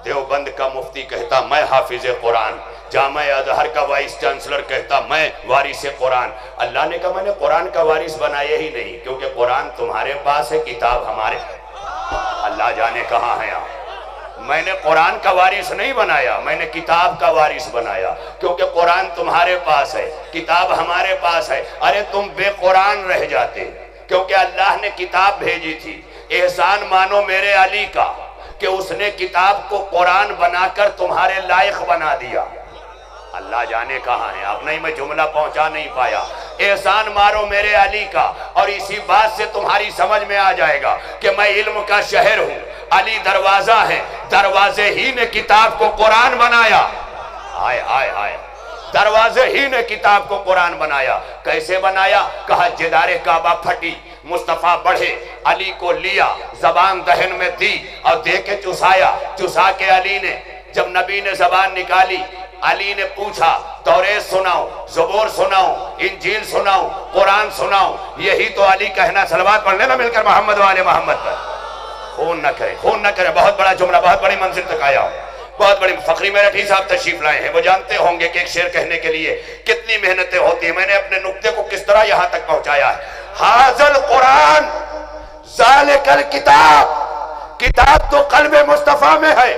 دیوبند کا مفتی کہتا میں حافظ قرآن، جامع ازہر کا وائس چانسلر کہتا میں وارث قرآن. اللہ نے کہا میں نے قرآن کا وارث بنایا ہی نہیں، کیونکہ قرآن تمہارے پاس ہے، کتاب ہمارے. اللہ جانے کہاں ہے آپ. میں نے قرآن کا وارث نہیں بنایا، میں نے کتاب کا وارث بنایا، کیونکہ قرآن تمہارے پاس ہے، کتاب ہمارے پاس ہے. ارے تم بے قرآن رہ جاتے، کیونکہ اللہ نے کتاب بھیجی تھی. احسان مانو میرے علی کا کہ اس نے کتاب کو قرآن بنا کر تمہارے لائق بنا دیا. اللہ جانے کہاں ہے آپ. نہیں میں جملہ پہنچا نہیں پایا. احسان مارو میرے علی کا، اور اسی بات سے تمہاری سمجھ میں آ جائے گا کہ میں علم کا شہر ہوں. علی دروازہ ہے، دروازے ہی نے کتاب کو قرآن بنایا. آئے آئے آئے دروازے ہی نے کتاب کو قرآن بنایا. کیسے بنایا؟ کہا جدار کعبہ پھٹی، مصطفیٰ بڑھے، علی کو لیا، زبان دہن میں دی اور دے کے چسایا. چسا کے علی نے جب نبی نے زبان نکالی، علی نے پوچھا توریت سناؤ، زبور سناؤ، انجیل سناؤ، قرآن سناؤ. یہی تو علی کہنا. صلوات پڑھ لینا مل کر محمد والے محمد پر. خون نہ کرے، خون نہ کرے. بہت بڑا جملہ، بہت بڑی منزل تک آیا ہوں. بہت بڑی فخری میرٹھی صاحب تشریف لائے ہیں. وہ جانتے ہوں گے کہ ایک شعر کہنے کے لیے کتنی محنتیں ہوتی ہیں. میں نے اپنے نقطے کو کس طرح یہاں تک پہنچایا ہے. حاضر قرآن ذالک الکتاب، کتاب تو قلب مصطفیٰ میں ہے.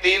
3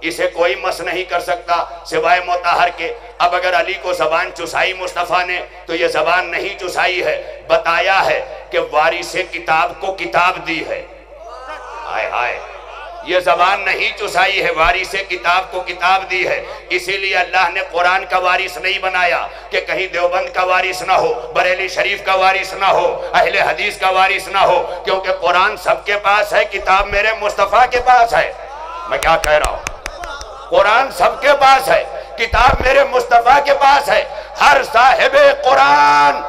اسے کوئی مس نہیں کر سکتا سوائے مطہر کے۔ اب اگر علی کو زبان چسائی مصطفیٰ نے تو یہ زبان نہیں چسائی ہے، بتایا ہے کہ وارث کتاب کو کتاب دی ہے۔ ہائے ہائے، یہ زبان نہیں چسائی ہے، وارث کتاب کو کتاب دی ہے۔ اسی لیے اللہ نے قرآن کا وارث نہیں بنایا کہ کہیں دیوبند کا وارث نہ ہو، بریلی شریف کا وارث نہ ہو، اہل حدیث کا وارث نہ ہو، کیونکہ قرآن سب کے پاس ہے، کتاب میرے مصطفیٰ کے پاس ہے۔ میں کیا کہہ رہا ہوں؟ قرآن سب کے پاس ہے، کتاب میرے مصطفیٰ کے پاس ہے۔ ہر صاحب قرآن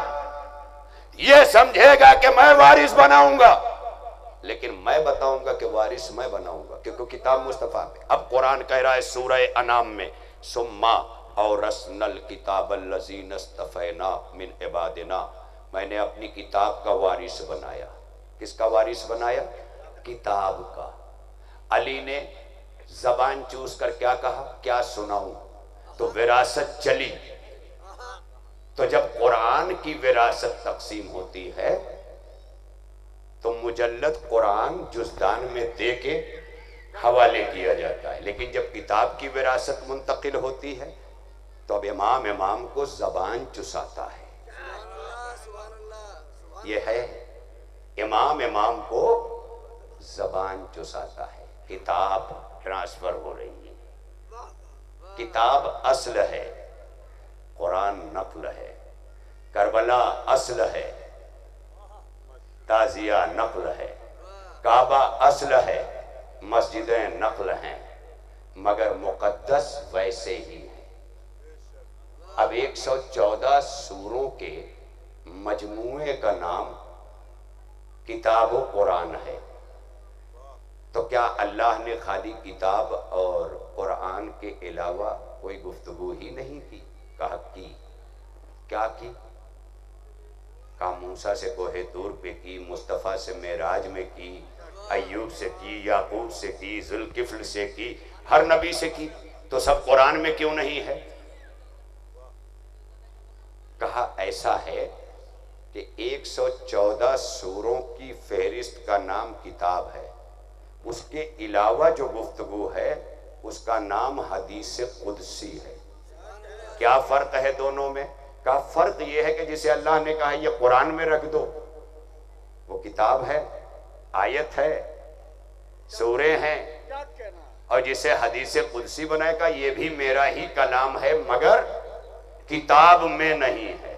یہ سمجھے گا کہ میں وارث بناؤں گا، لیکن میں بتاؤں گا کہ وارث میں بناؤں گا، کیونکہ کتاب مصطفیٰ میں۔ اب قرآن کہہ رہا ہے سورہ انعام میں، ثم اورثنا الکتاب الذین اصطفینا من عبادنا، میں نے اپنی کتاب کا وارث بنایا۔ کس کا وارث بنایا؟ کتاب کا۔ علی نے زبان چوس کر کیا کہا؟ کیا سناؤں؟ تو وراثت چلی۔ تو جب قرآن کی وراثت تقسیم ہوتی ہے تو مجلد قرآن جزدان میں دے کے حوالے کیا جاتا ہے، لیکن جب کتاب کی وراثت منتقل ہوتی ہے تو اب امام کو زبان چساتا ہے۔ یہ ہے امام کو زبان چساتا ہے۔ کتاب ٹرانسفر ہو رہی ہے، کتاب اصل ہے، قرآن نقل ہے، کربلا اصل ہے، تازیہ نقل ہے، کعبہ اصل ہے، مسجدیں نقل ہیں، مگر مقدس ویسے ہی ہیں۔ اب 114 سوروں کے مجموعے کا نام کتاب و قرآن ہے، تو کیا اللہ نے خالی کتاب اور قرآن کے علاوہ کوئی گفتگو ہی نہیں کی؟ کہا کی۔ کیا کی؟ کہا موسیٰ سے کوہ طور پہ کی، مصطفیٰ سے معراج میں کی، ایوب سے کی، یعقوب سے کی، ذوالکفل سے کی، ہر نبی سے کی، تو سب قرآن میں کیوں نہیں ہے؟ کہا ایسا ہے کہ 114 سوروں کی فہرست کا نام کتاب ہے، اس کے علاوہ جو گفتگو ہے اس کا نام حدیث قدسی ہے۔ کیا فرق ہے دونوں میں؟ کہا فرق یہ ہے کہ جسے اللہ نے کہا یہ قرآن میں رکھ دو، وہ کتاب ہے، آیت ہے، سورے ہیں، اور جسے حدیث قدسی بنائے گا یہ بھی میرا ہی کلام ہے مگر کتاب میں نہیں ہے۔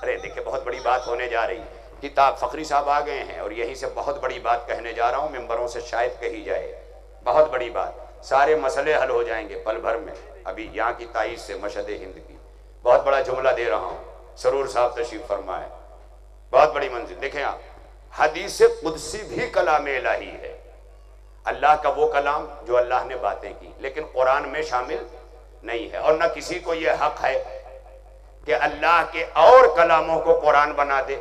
ارے دیکھیں بہت بڑی بات ہونے جا رہی ہے۔ کتاب فخری صاحب آ گئے ہیں اور یہیں سے بہت بڑی بات کہنے جا رہا ہوں، ممبروں سے شاید کہی جائے، بہت بڑی بات، سارے مسئلے حل ہو جائیں گے پل بھر میں۔ ابھی یہاں کی تائید سے مشہد ہند کی بہت بڑا جملہ دے رہا ہوں، سرور صاحب تشریف فرمائے، بہت بڑی منزل۔ دیکھیں آپ، حدیث قدسی بھی کلام الہی ہے، اللہ کا وہ کلام جو اللہ نے باتیں کی، لیکن قرآن میں شامل نہیں ہے، اور نہ کسی کو یہ حق ہے کہ اللہ کے اور کلاموں کو قرآن بنا دے۔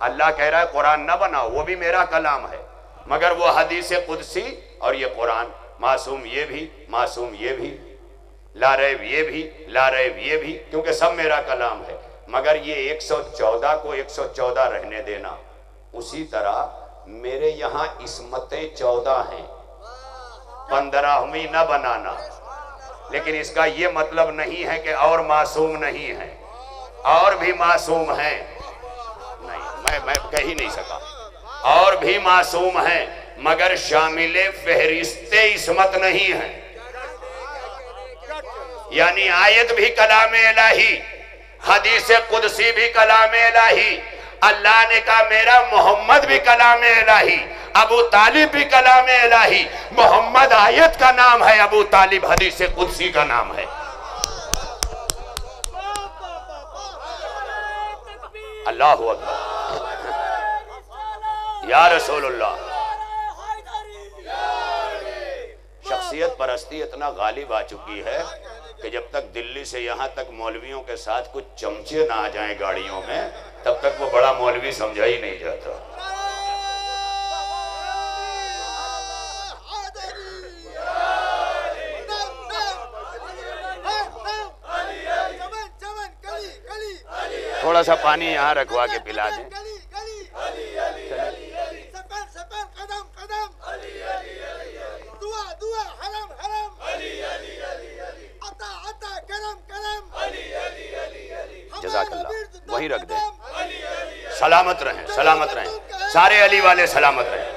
اللہ کہہ رہا ہے قرآن نہ بناؤ، وہ بھی میرا کلام ہے، مگر وہ حدیث قدسی اور یہ قرآن، معصوم یہ بھی، معصوم یہ بھی، لا ریب یہ بھی، لا ریب یہ بھی، کیونکہ سب میرا کلام ہے، مگر یہ 114 کو 114 رہنے دینا۔ اسی طرح میرے یہاں عصمتیں 14 ہیں، 15ویں نہ بنانا، لیکن اس کا یہ مطلب نہیں ہے کہ اور معصوم نہیں ہیں، اور بھی معصوم ہیں، نہیں میں کہہ ہی نہیں سکا، اور بھی معصوم ہیں مگر شامل فہرست عصمت نہیں ہیں۔ یعنی آیت بھی کلام الہی، حدیث قدسی بھی کلام الہی، اللہ نے کہا میرا محمد بھی کلام الہی، ابو طالب بھی کلام الہی، محمد آیت کا نام ہے، ابو طالب حدیث قدسی کا نام ہے۔ اللہ اکبر، یا رسول اللہ۔ شخصیت پرستی اتنا غالب آ چکی ہے کہ جب تک دلی سے یہاں تک مولویوں کے ساتھ کچھ چمچے نہ آ جائیں گاڑیوں میں تب تک وہ بڑا مولوی سمجھا ہی نہیں جاتا۔ تھوڑا سا پانی یہاں رکھوا کے پلا دیں۔ وہیں رکھ دیں. سلامت رہیں, سلامت رہیں, سارے علی والے سلامت رہیں.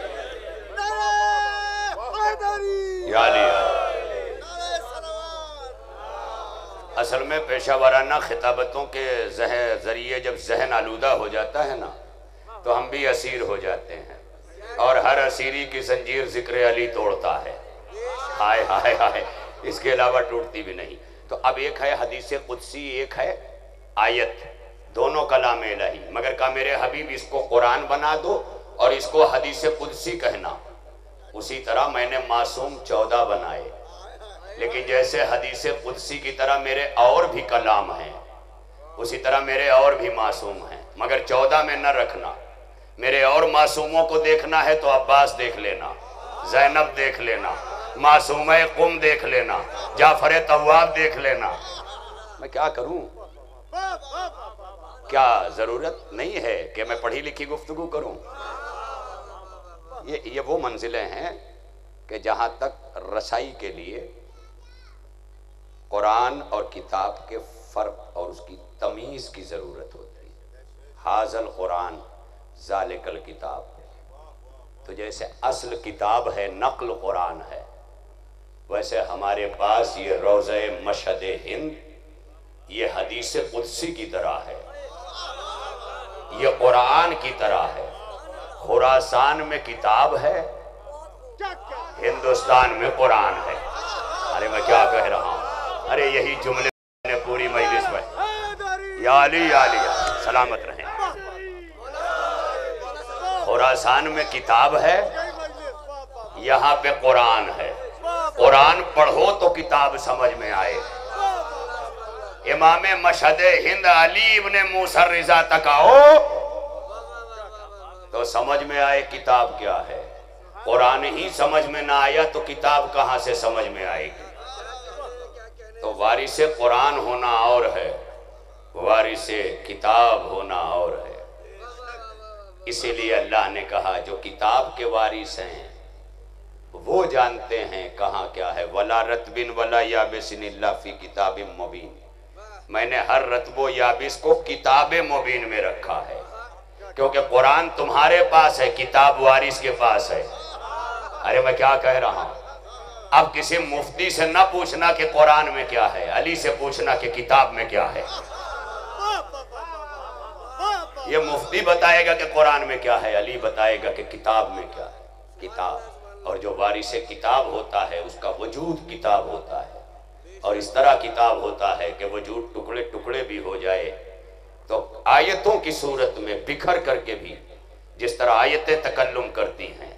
یا علی. اصل میں پیشہ ورانہ خطابتوں کے ذریعے جب ذہن آلودہ ہو جاتا ہے نا تو ہم بھی اسیر ہو جاتے ہیں, اور ہر اسیری کی زنجیر ذکر علی توڑتا ہے. ہائے ہائے ہائے, اس کے علاوہ ٹوٹتی بھی نہیں. تو اب ایک ہے حدیث قدسی, ایک ہے آیت, دونوں کلام الہی. مگر کہا میرے حبیب اس کو قرآن بنا دو اور اس کو حدیث قدسی کہنا. اسی طرح میں نے معصوم 14 بنائے, لیکن جیسے حدیث قدسی کی طرح میرے اور بھی کلام ہیں, اسی طرح میرے اور بھی معصوم ہیں, مگر 14 میں نہ رکھنا. میرے اور معصوموں کو دیکھنا ہے تو عباس دیکھ لینا, زینب دیکھ لینا, معصومہ قم دیکھ لینا, جعفر طواب دیکھ لینا. میں کیا کروں؟ کیا ضرورت نہیں ہے کہ میں پڑھی لکھی گفتگو کروں؟ یہ وہ منزلیں ہیں کہ جہاں تک رسائی کے لیے قرآن اور کتاب کے فرق اور اس کی تمیز کی ضرورت ہوتی ہے. ھذا القرآن ذالک الکتاب. تو جیسے اصل کتاب ہے, نقل قرآن ہے, ویسے ہمارے پاس یہ روضہ مشہد ہند یہ حدیث قدسی کی طرح ہے, یہ قرآن کی طرح ہے. خراسان میں کتاب ہے, ہندوستان میں قرآن ہے. ارے میں کیا کہہ رہا ہوں؟ ارے یہی جملے نے پوری مجلس میں. یا علی یا علی, سلامت رہیں. خراسان میں کتاب ہے, یہاں پہ قرآن ہے. قرآن پڑھو تو کتاب سمجھ میں آئے. امام مشہد ہند علی ابن موسیٰ الرضا تک آؤ تو سمجھ میں آئے کتاب کیا ہے. قرآن ہی سمجھ میں نہ آیا تو کتاب کہاں سے سمجھ میں آئے گی؟ تو وارث قرآن ہونا اور ہے, وارث کتاب ہونا اور ہے. اسی لیے اللہ نے کہا جو کتاب کے وارث ہیں وہ جانتے ہیں کہاں کیا ہے. وَلَا رَتْبٍ وَلَا يَابِسٍ إِلَّا فِي كِتَابٍ مُبِينٍ. میں نے ہر رتب و یابس کو کتاب مبین میں رکھا ہے, کیونکہ قرآن تمہارے پاس ہے, کتاب وارث کے پاس ہے. ارے میں کیا کہہ رہا ہوں؟ اب کسی مفتی سے نہ پوچھنا کہ قرآن میں کیا ہے, علی سے پوچھنا کہ کتاب میں کیا ہے. یہ مفتی بتائے گا کہ قرآن میں کیا ہے, علی بتائے گا کہ کتاب میں کیا ہے. کتاب, اور جو وارث کتاب ہوتا ہے اس کا وجود کتاب ہوتا ہے, اور اس طرح کتاب ہوتا ہے کہ وجود ٹکڑے ٹکڑے بھی ہو جائے تو آیتوں کی صورت میں بکھر کر کے بھی, جس طرح آیتیں تکلم کرتی ہیں.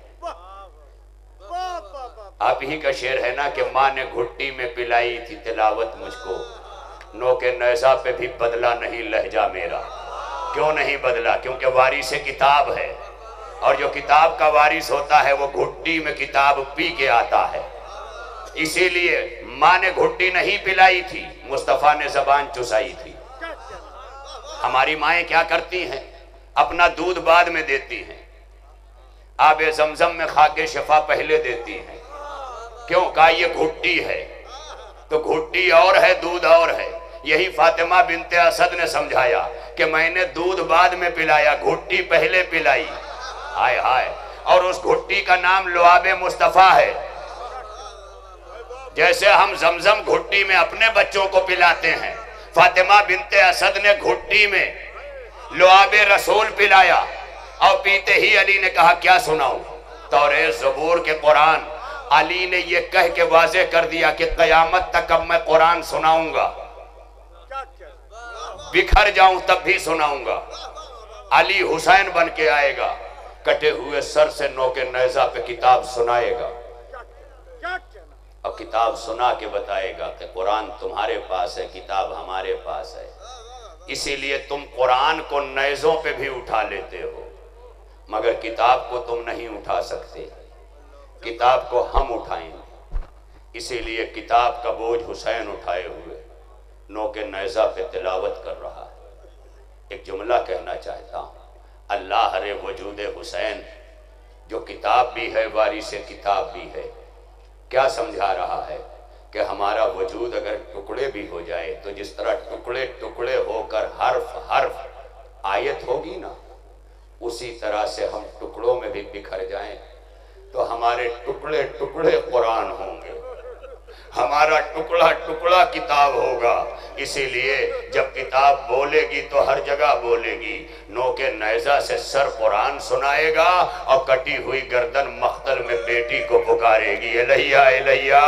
آپ ہی کا شعر ہے نا کہ ماں نے گھٹی میں پلائی تھی تلاوت مجھ کو, نو کے نیزہ پہ بھی بدلا نہیں لہجہ میرا. کیوں نہیں بدلا؟ کیونکہ وارث کتاب ہے, اور جو کتاب کا وارث ہوتا ہے وہ گھٹی میں کتاب پی کے آتا ہے. اسی لیے ماں نے گھٹی نہیں پلائی تھی, مصطفیٰ نے زبان چسائی تھی. ہماری مائیں کیا کرتی ہیں؟ اپنا دودھ بعد میں دیتی ہیں, آب زمزم میں خاک شفا پہلے دیتی ہیں. کیوں؟ کہا یہ گھٹی ہے. تو گھٹی اور ہے, دودھ اور ہے. یہی فاطمہ بنت اسد نے سمجھایا کہ میں نے دودھ بعد میں پلایا, گھٹی پہلے پلائی. ہائے ہائے. اور اس گھٹی کا نام لعاب مصطفیٰ ہے. جیسے ہم زمزم گھٹی میں اپنے بچوں کو پلاتے ہیں, فاطمہ بنت اسد نے گھٹی میں لعاب رسول پلایا, اور پیتے ہی علی نے کہا کیا سناؤں؟ توریت زبور کے قرآن. علی نے یہ کہہ کے واضح کر دیا کہ قیامت تک اب میں قرآن سناؤں گا, بکھر جاؤں تب بھی سناؤں گا. علی حسین بن کے آئے گا, کٹے ہوئے سر سے نو کے نیزہ پہ کتاب سنائے گا, اور کتاب سنا کے بتائے گا کہ قرآن تمہارے پاس ہے, کتاب ہمارے پاس ہے. اسی لیے تم قرآن کو نیزوں پہ بھی اٹھا لیتے ہو, مگر کتاب کو تم نہیں اٹھا سکتے. کتاب کو ہم اٹھائیں گے. اسی لیے کتاب کا بوجھ حسین اٹھائے ہوئے نو کے نیزہ پہ تلاوت کر رہا ہے. ایک جملہ کہنا چاہتا ہوں, اللہ رے وجود حسین جو کتاب بھی ہے, وارث کتاب بھی ہے, کیا سمجھا رہا ہے کہ ہمارا وجود اگر ٹکڑے بھی ہو جائے تو جس طرح ٹکڑے ٹکڑے ہو کر حرف حرف آیت ہوگی نا، اسی طرح سے ہم ٹکڑوں میں بھی بکھر جائیں تو ہمارے ٹکڑے ٹکڑے قرآن ہوں گے، ہمارا ٹکڑا ٹکڑا کتاب ہوگا۔ اسی لیے جب کتاب بولے گی تو ہر جگہ بولے گی، نوک نیزہ سے سر قرآن سنائے گا اور کٹی ہوئی گردن مختل میں بیٹی کو پکارے گی، الہیہ الہیہ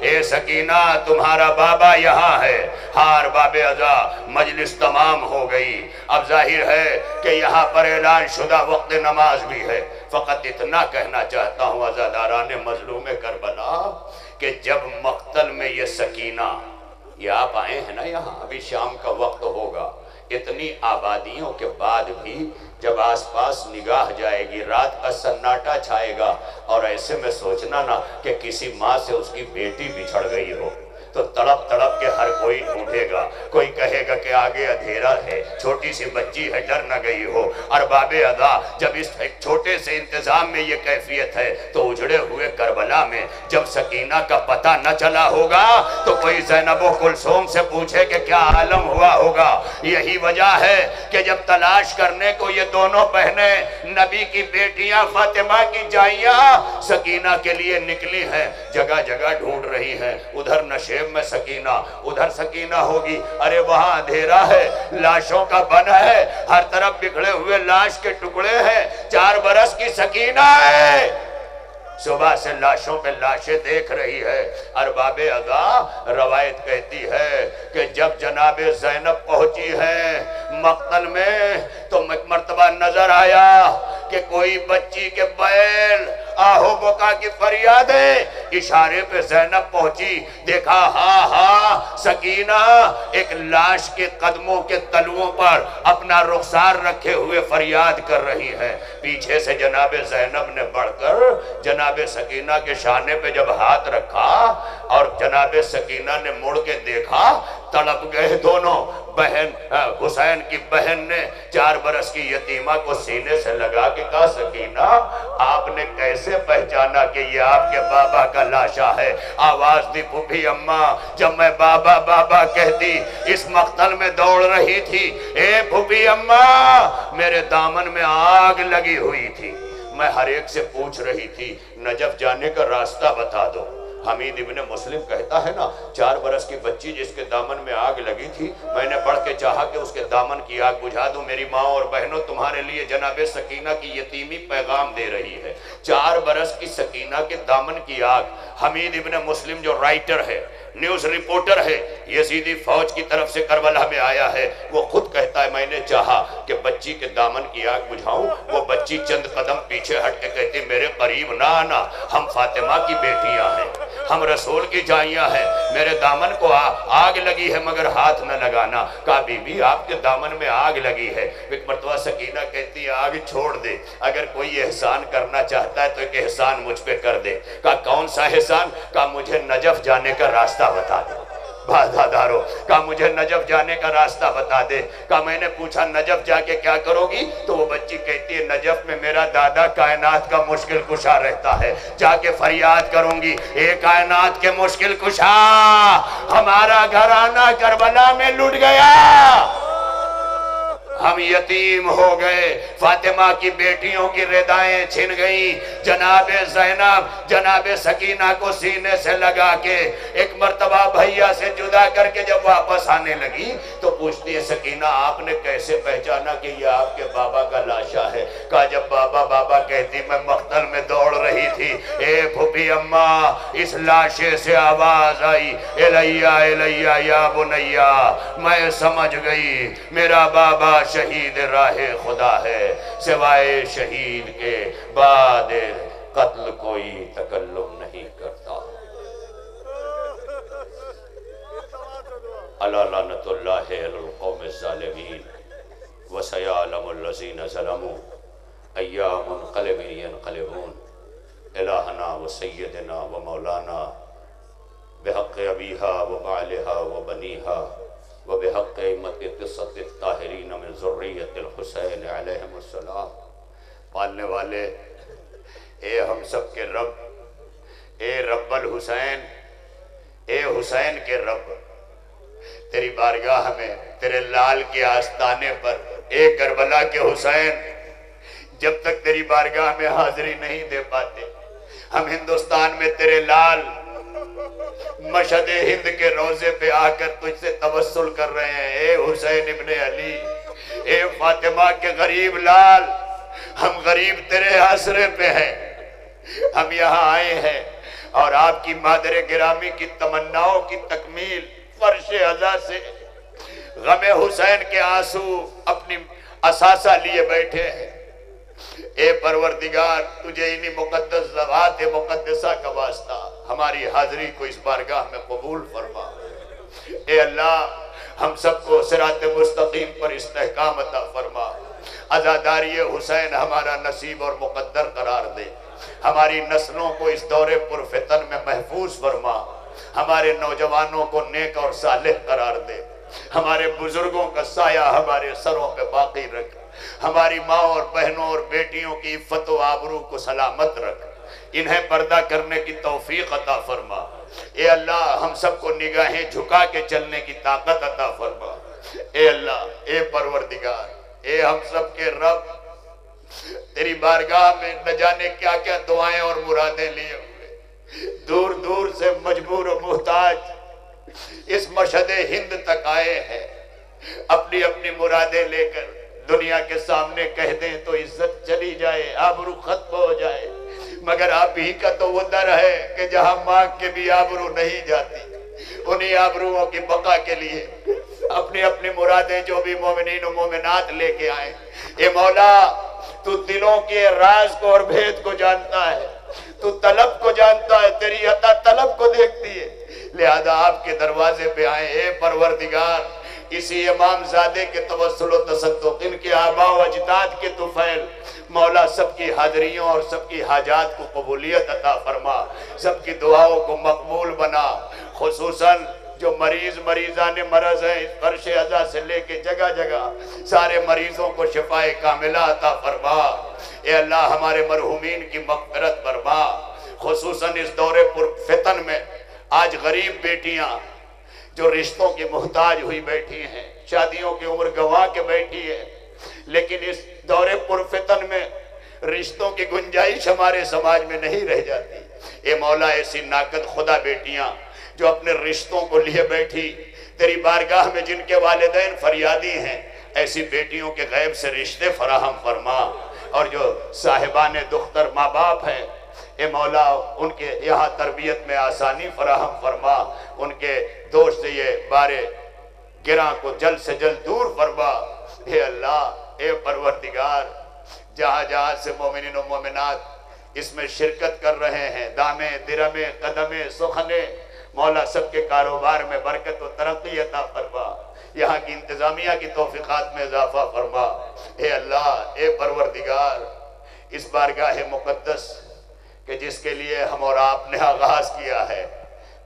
اے سکینہ تمہارا بابا یہاں ہے۔ ہار باب ازا مجلس تمام ہو گئی، اب ظاہر ہے کہ یہاں پر اعلان شدہ وقت نماز بھی ہے۔ فقط اتنا کہنا چاہتا ہوں عزاداران مظلوم کربلا کہ جب مقتل میں یہ سکینہ، یہ آپ آئے ہیں نا یہاں، ابھی شام کا وقت ہوگا، اتنی آبادیوں کے بعد بھی جب آس پاس نگاہ جائے گی، رات کا سناٹا چھائے گا، اور ایسے میں سوچنا نا کہ کسی ماں سے اس کی بیٹی بچھڑ گئی ہو تو تڑپ تڑپ کے ہر کوئی ڈھونڈے گا، کوئی کہے گا کہ آگے اندھیرا ہے، چھوٹی سی بچی ہے ڈر نہ گئی ہو۔ ارباب ادا جب اس ایک چھوٹے سے انتظام میں یہ کیفیت ہے تو اجڑے ہوئے کربلا میں جب سکینہ کا پتہ نہ چلا ہوگا تو کوئی زینب و کلثوم سے پوچھے کہ کیا عالم ہوا ہوگا۔ یہی وجہ ہے کہ جب تلاش کرنے کو یہ دونوں بہنیں نبی کی بیٹیاں فاطمہ کی جائیاں سکینہ کے لیے نکلی ہیں، جگہ جگہ ڈھونڈ رہی ہیں، ادھر نشیب میں سکینہ، ادھر سکینہ ہوگی، ارے وہاں اندھیرا ہے، لاشوں کا بن ہے، ہر طرف بکھڑے ہوئے لاش کے ٹکڑے ہیں، 4 برس کی سکینہ ہے، صبح سے لاشوں پہ لاشیں دیکھ رہی ہے۔ ارباب ادا روایت کہتی ہے کہ جب جناب زینب پہنچی ہے مقتل میں تو مرتبہ نظر آیا کہ کوئی بچی کے بیل آہو بکا کی فریادیں، اشارے پہ زینب پہنچی، دیکھا ہاں ہاں سکینہ ایک لاش کے قدموں کے تلووں پر اپنا رخسار رکھے ہوئے فریاد کر رہی ہے۔ پیچھے سے جناب زینب نے بڑھ کر جناب سکینہ کے شانے پہ جب ہاتھ رکھا اور جناب سکینہ نے مڑ کے دیکھا، تڑپ گئے دونوں۔ بہن حسین کی بہن نے 4 برس کی یتیمہ کو سینے سے لگا کے کہا سکینہ آپ نے کیسے پہچانا کہ یہ آپ کے بابا کا لاشا ہے؟ آواز دی پھوپھی اماں، جب میں بابا بابا کہتی اس مقتل میں دوڑ رہی تھی، اے پھوپھی اماں میرے دامن میں آگ لگی ہوئی تھی، میں ہر ایک سے پوچھ رہی تھی نجف جانے کا راستہ بتا دو۔ حمید ابن مسلم کہتا ہے نا 4 برس کی بچی جس کے دامن میں آگ لگی تھی، میں نے بڑھ کے چاہا کہ اس کے دامن کی آگ بجھا دوں۔ میری ماں اور بہنوں تمہارے لیے جناب سکینہ کی یتیمی پیغام دے رہی ہے۔ 4 برس کی سکینہ کے دامن کی آگ۔ حمید ابن مسلم جو رائٹر ہے، نیوز رپورٹر ہے، یزیدی فوج کی طرف سے کربلا میں آیا ہے، وہ خود کہتا ہے میں نے چاہا کہ بچی کے دامن کی آگ بجھاؤں، وہ بچی چند قدم پیچھے ہٹ کے کہتی میرے قریب نہ آنا، ہم فاطمہ کی بیٹیاں ہیں، ہم رسول کی جائیاں ہیں، میرے دامن کو آگ لگی ہے مگر ہاتھ نہ لگانا۔ کہا بی بی آپ کے دامن میں آگ لگی ہے۔ ایک مرتبہ سکینہ کہتی ہے آگ چھوڑ دے، اگر کوئی احسان کرنا چاہتا ہے تو ایک احسان مجھ پہ کر دے۔ کہا کون سا احسان؟ کہا مجھے نجف جانے کا راستہ بتا دے۔ بازادارو کہا مجھے نجف جانے کا راستہ بتا دے۔ کہا میں نے پوچھا نجف جا کے کیا کرو گی؟ تو وہ بچی کہتی ہے نجف میں میرا دادا کائنات کا مشکل کشا رہتا ہے، جا کے فریاد کروں گی اے کائنات کے مشکل کشا ہمارا گھرانہ کربلا میں لٹ گیا، ہم یتیم ہو گئے، فاطمہ کی بیٹیوں کی ردائیں چھن گئیں۔ جناب زینب جناب سکینہ کو سینے سے لگا کے ایک مرتبہ بھیا سے جدا کر کے جب واپس آنے لگی تو پوچھتی ہے سکینہ آپ نے کیسے پہچانا کہ یہ آپ کے بابا کا لاشا ہے؟ کہا جب بابا بابا کہتی میں مقتل میں دوڑ رہی تھی، اے پھوپھی اماں اس لاشے سے آواز آئی الیہ الیہ یا بنیہ، میں سمجھ گئی میرا بابا شہید راہ خدا ہے، سوائے شہید کے بعد قتل کوئی تکلم نہیں کرتا۔ الا لعنت اللہ علی القوم الظالمین وسیعلم الذین ظلموا ایا منقلب ینقلبون۔ الہنا و سیدنا و مولانا بحق ابیہا و بعلہا و بنیہا وبحق امت قصت الطاہرین من ذریت الحسین علیہم السلام۔ پالنے والے اے ہم سب کے رب، اے رب الحسین، اے حسین کے رب، تیری بارگاہ میں تیرے لال کے آستانے پر اے کربلا کے حسین، جب تک تیری بارگاہ میں حاضری نہیں دے پاتے، ہم ہندوستان میں تیرے لال مشہد ہند کے روزے پہ آ کر تجھ سے توسل کر رہے ہیں۔ اے حسین ابن علی، اے فاطمہ کے غریب لال، ہم غریب تیرے آسرے پہ ہیں، ہم یہاں آئے ہیں اور آپ کی مادر گرامی کی تمناؤں کی تکمیل فرش عزا سے غم حسین کے آنسو اپنی اساسہ لیے بیٹھے ہیں۔ اے پروردگار، تجھے انہی مقدس ذوات مقدسہ کا واسطہ ہماری حاضری کو اس بارگاہ میں قبول فرما۔ اے اللہ، ہم سب کو صراط مستقیم پر استحکام عطا فرما۔ عزاداری حسین ہمارا نصیب اور مقدر قرار دے، ہماری نسلوں کو اس دور پرفتن میں محفوظ فرما، ہمارے نوجوانوں کو نیک اور صالح قرار دے، ہمارے بزرگوں کا سایہ ہمارے سروں پہ باقی رکھ، ہماری ماں اور بہنوں اور بیٹیوں کی عفت و آبرو کو سلامت رکھ، انہیں پردہ کرنے کی توفیق عطا فرما۔ اے اللہ، ہم سب کو نگاہیں جھکا کے چلنے کی طاقت عطا فرما۔ اے اللہ، اے پروردگار، اے ہم سب کے رب، تیری بارگاہ میں نہ جانے کیا کیا دعائیں اور مرادیں لیے ہوئے، دور دور سے مجبور و محتاج اس مشہد ہند تک آئے ہیں، اپنی اپنی مرادیں لے کر دنیا کے سامنے کہہ دیں تو عزت چلی جائے، آبرو ختم ہو جائے، مگر آپ ہی کا تو وہ در ہے کہ جہاں مانگ کے بھی آبرو نہیں جاتی، انہی آبروؤں کی بقا کے لیے اپنی اپنی مرادیں جو بھی مومنین و مومنات لے کے آئیں۔ اے مولا، تو دلوں کے راز کو اور بھید کو جانتا ہے، تو طلب کو جانتا ہے، تیری عطا طلب کو دیکھتی ہے، لہذا آپ کے دروازے پہ آئیں۔ اے پروردگار، اسی امام زادے کے توسل و تصدق، ان کے آباء و اجداد کے طفیل، مولا سب کی حاضریوں اور سب کی حاجات کو قبولیت عطا فرما، سب کی دعاؤں کو مقبول بنا، خصوصاً جو مریضان مرض ہیں، اس فرش عزا سے لے کے جگہ جگہ سارے مریضوں کو شفائے کاملہ عطا فرما۔ اے اللہ، ہمارے مرحومین کی مغفرت فرما، خصوصاً اس دور پر فتن میں آج غریب بیٹیاں جو رشتوں کی محتاج ہوئی بیٹھی ہیں، شادیوں کی عمر گنوا کے بیٹھی ہے، لیکن اس دور پر فتن میں رشتوں کی گنجائش ہمارے سماج میں نہیں رہ جاتی۔ اے مولا، ایسی ناقد خدا بیٹیاں جو اپنے رشتوں کو لیے بیٹھی، تیری بارگاہ میں جن کے والدین فریادی ہیں، ایسی بیٹیوں کے غیب سے رشتے فراہم فرما، اور جو صاحبان دختر ماں باپ ہیں، اے مولا، ان کے یہاں تربیت میں آسانی فراہم فرما، ان کے دوش سے یہ بارے گراں کو جلد سے جلد دور فرما۔ اے اللہ، اے پروردگار، جہاں جہاں سے مومنین و مومنات اس میں شرکت کر رہے ہیں، دامے درمے قدمے سخنے، مولا سب کے کاروبار میں برکت و ترقی عطا فرما، یہاں کی انتظامیہ کی توفیقات میں اضافہ فرما۔ اے اللہ، اے پروردگار، اس بارگاہ مقدس کہ جس کے لیے ہم اور آپ نے آغاز کیا ہے،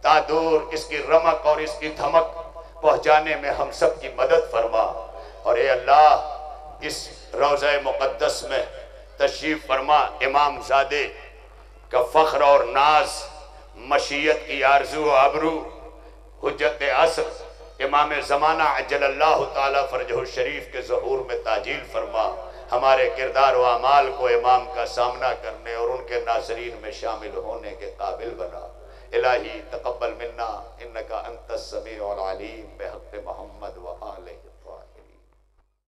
تا دور اس کی رمق اور اس کی دھمک پہنچانے میں ہم سب کی مدد فرما، اور اے اللہ، اس روضہ مقدس میں تشریف فرما، امام زادے کا فخر اور ناز، مشیت کی آرزو و آبرو، حجت عصر، امام زمانہ عجل اللہ تعالیٰ فرجہ الشریف کے ظہور میں تاجیل فرما، ہمارے کردار و اعمال کو امام کا سامنا کرنے اور ان کے ناظرین میں شامل ہونے کے قابل بنا۔ الہی تقبل منا انکا انت السمیع العلیم بحق محمد و آلہ۔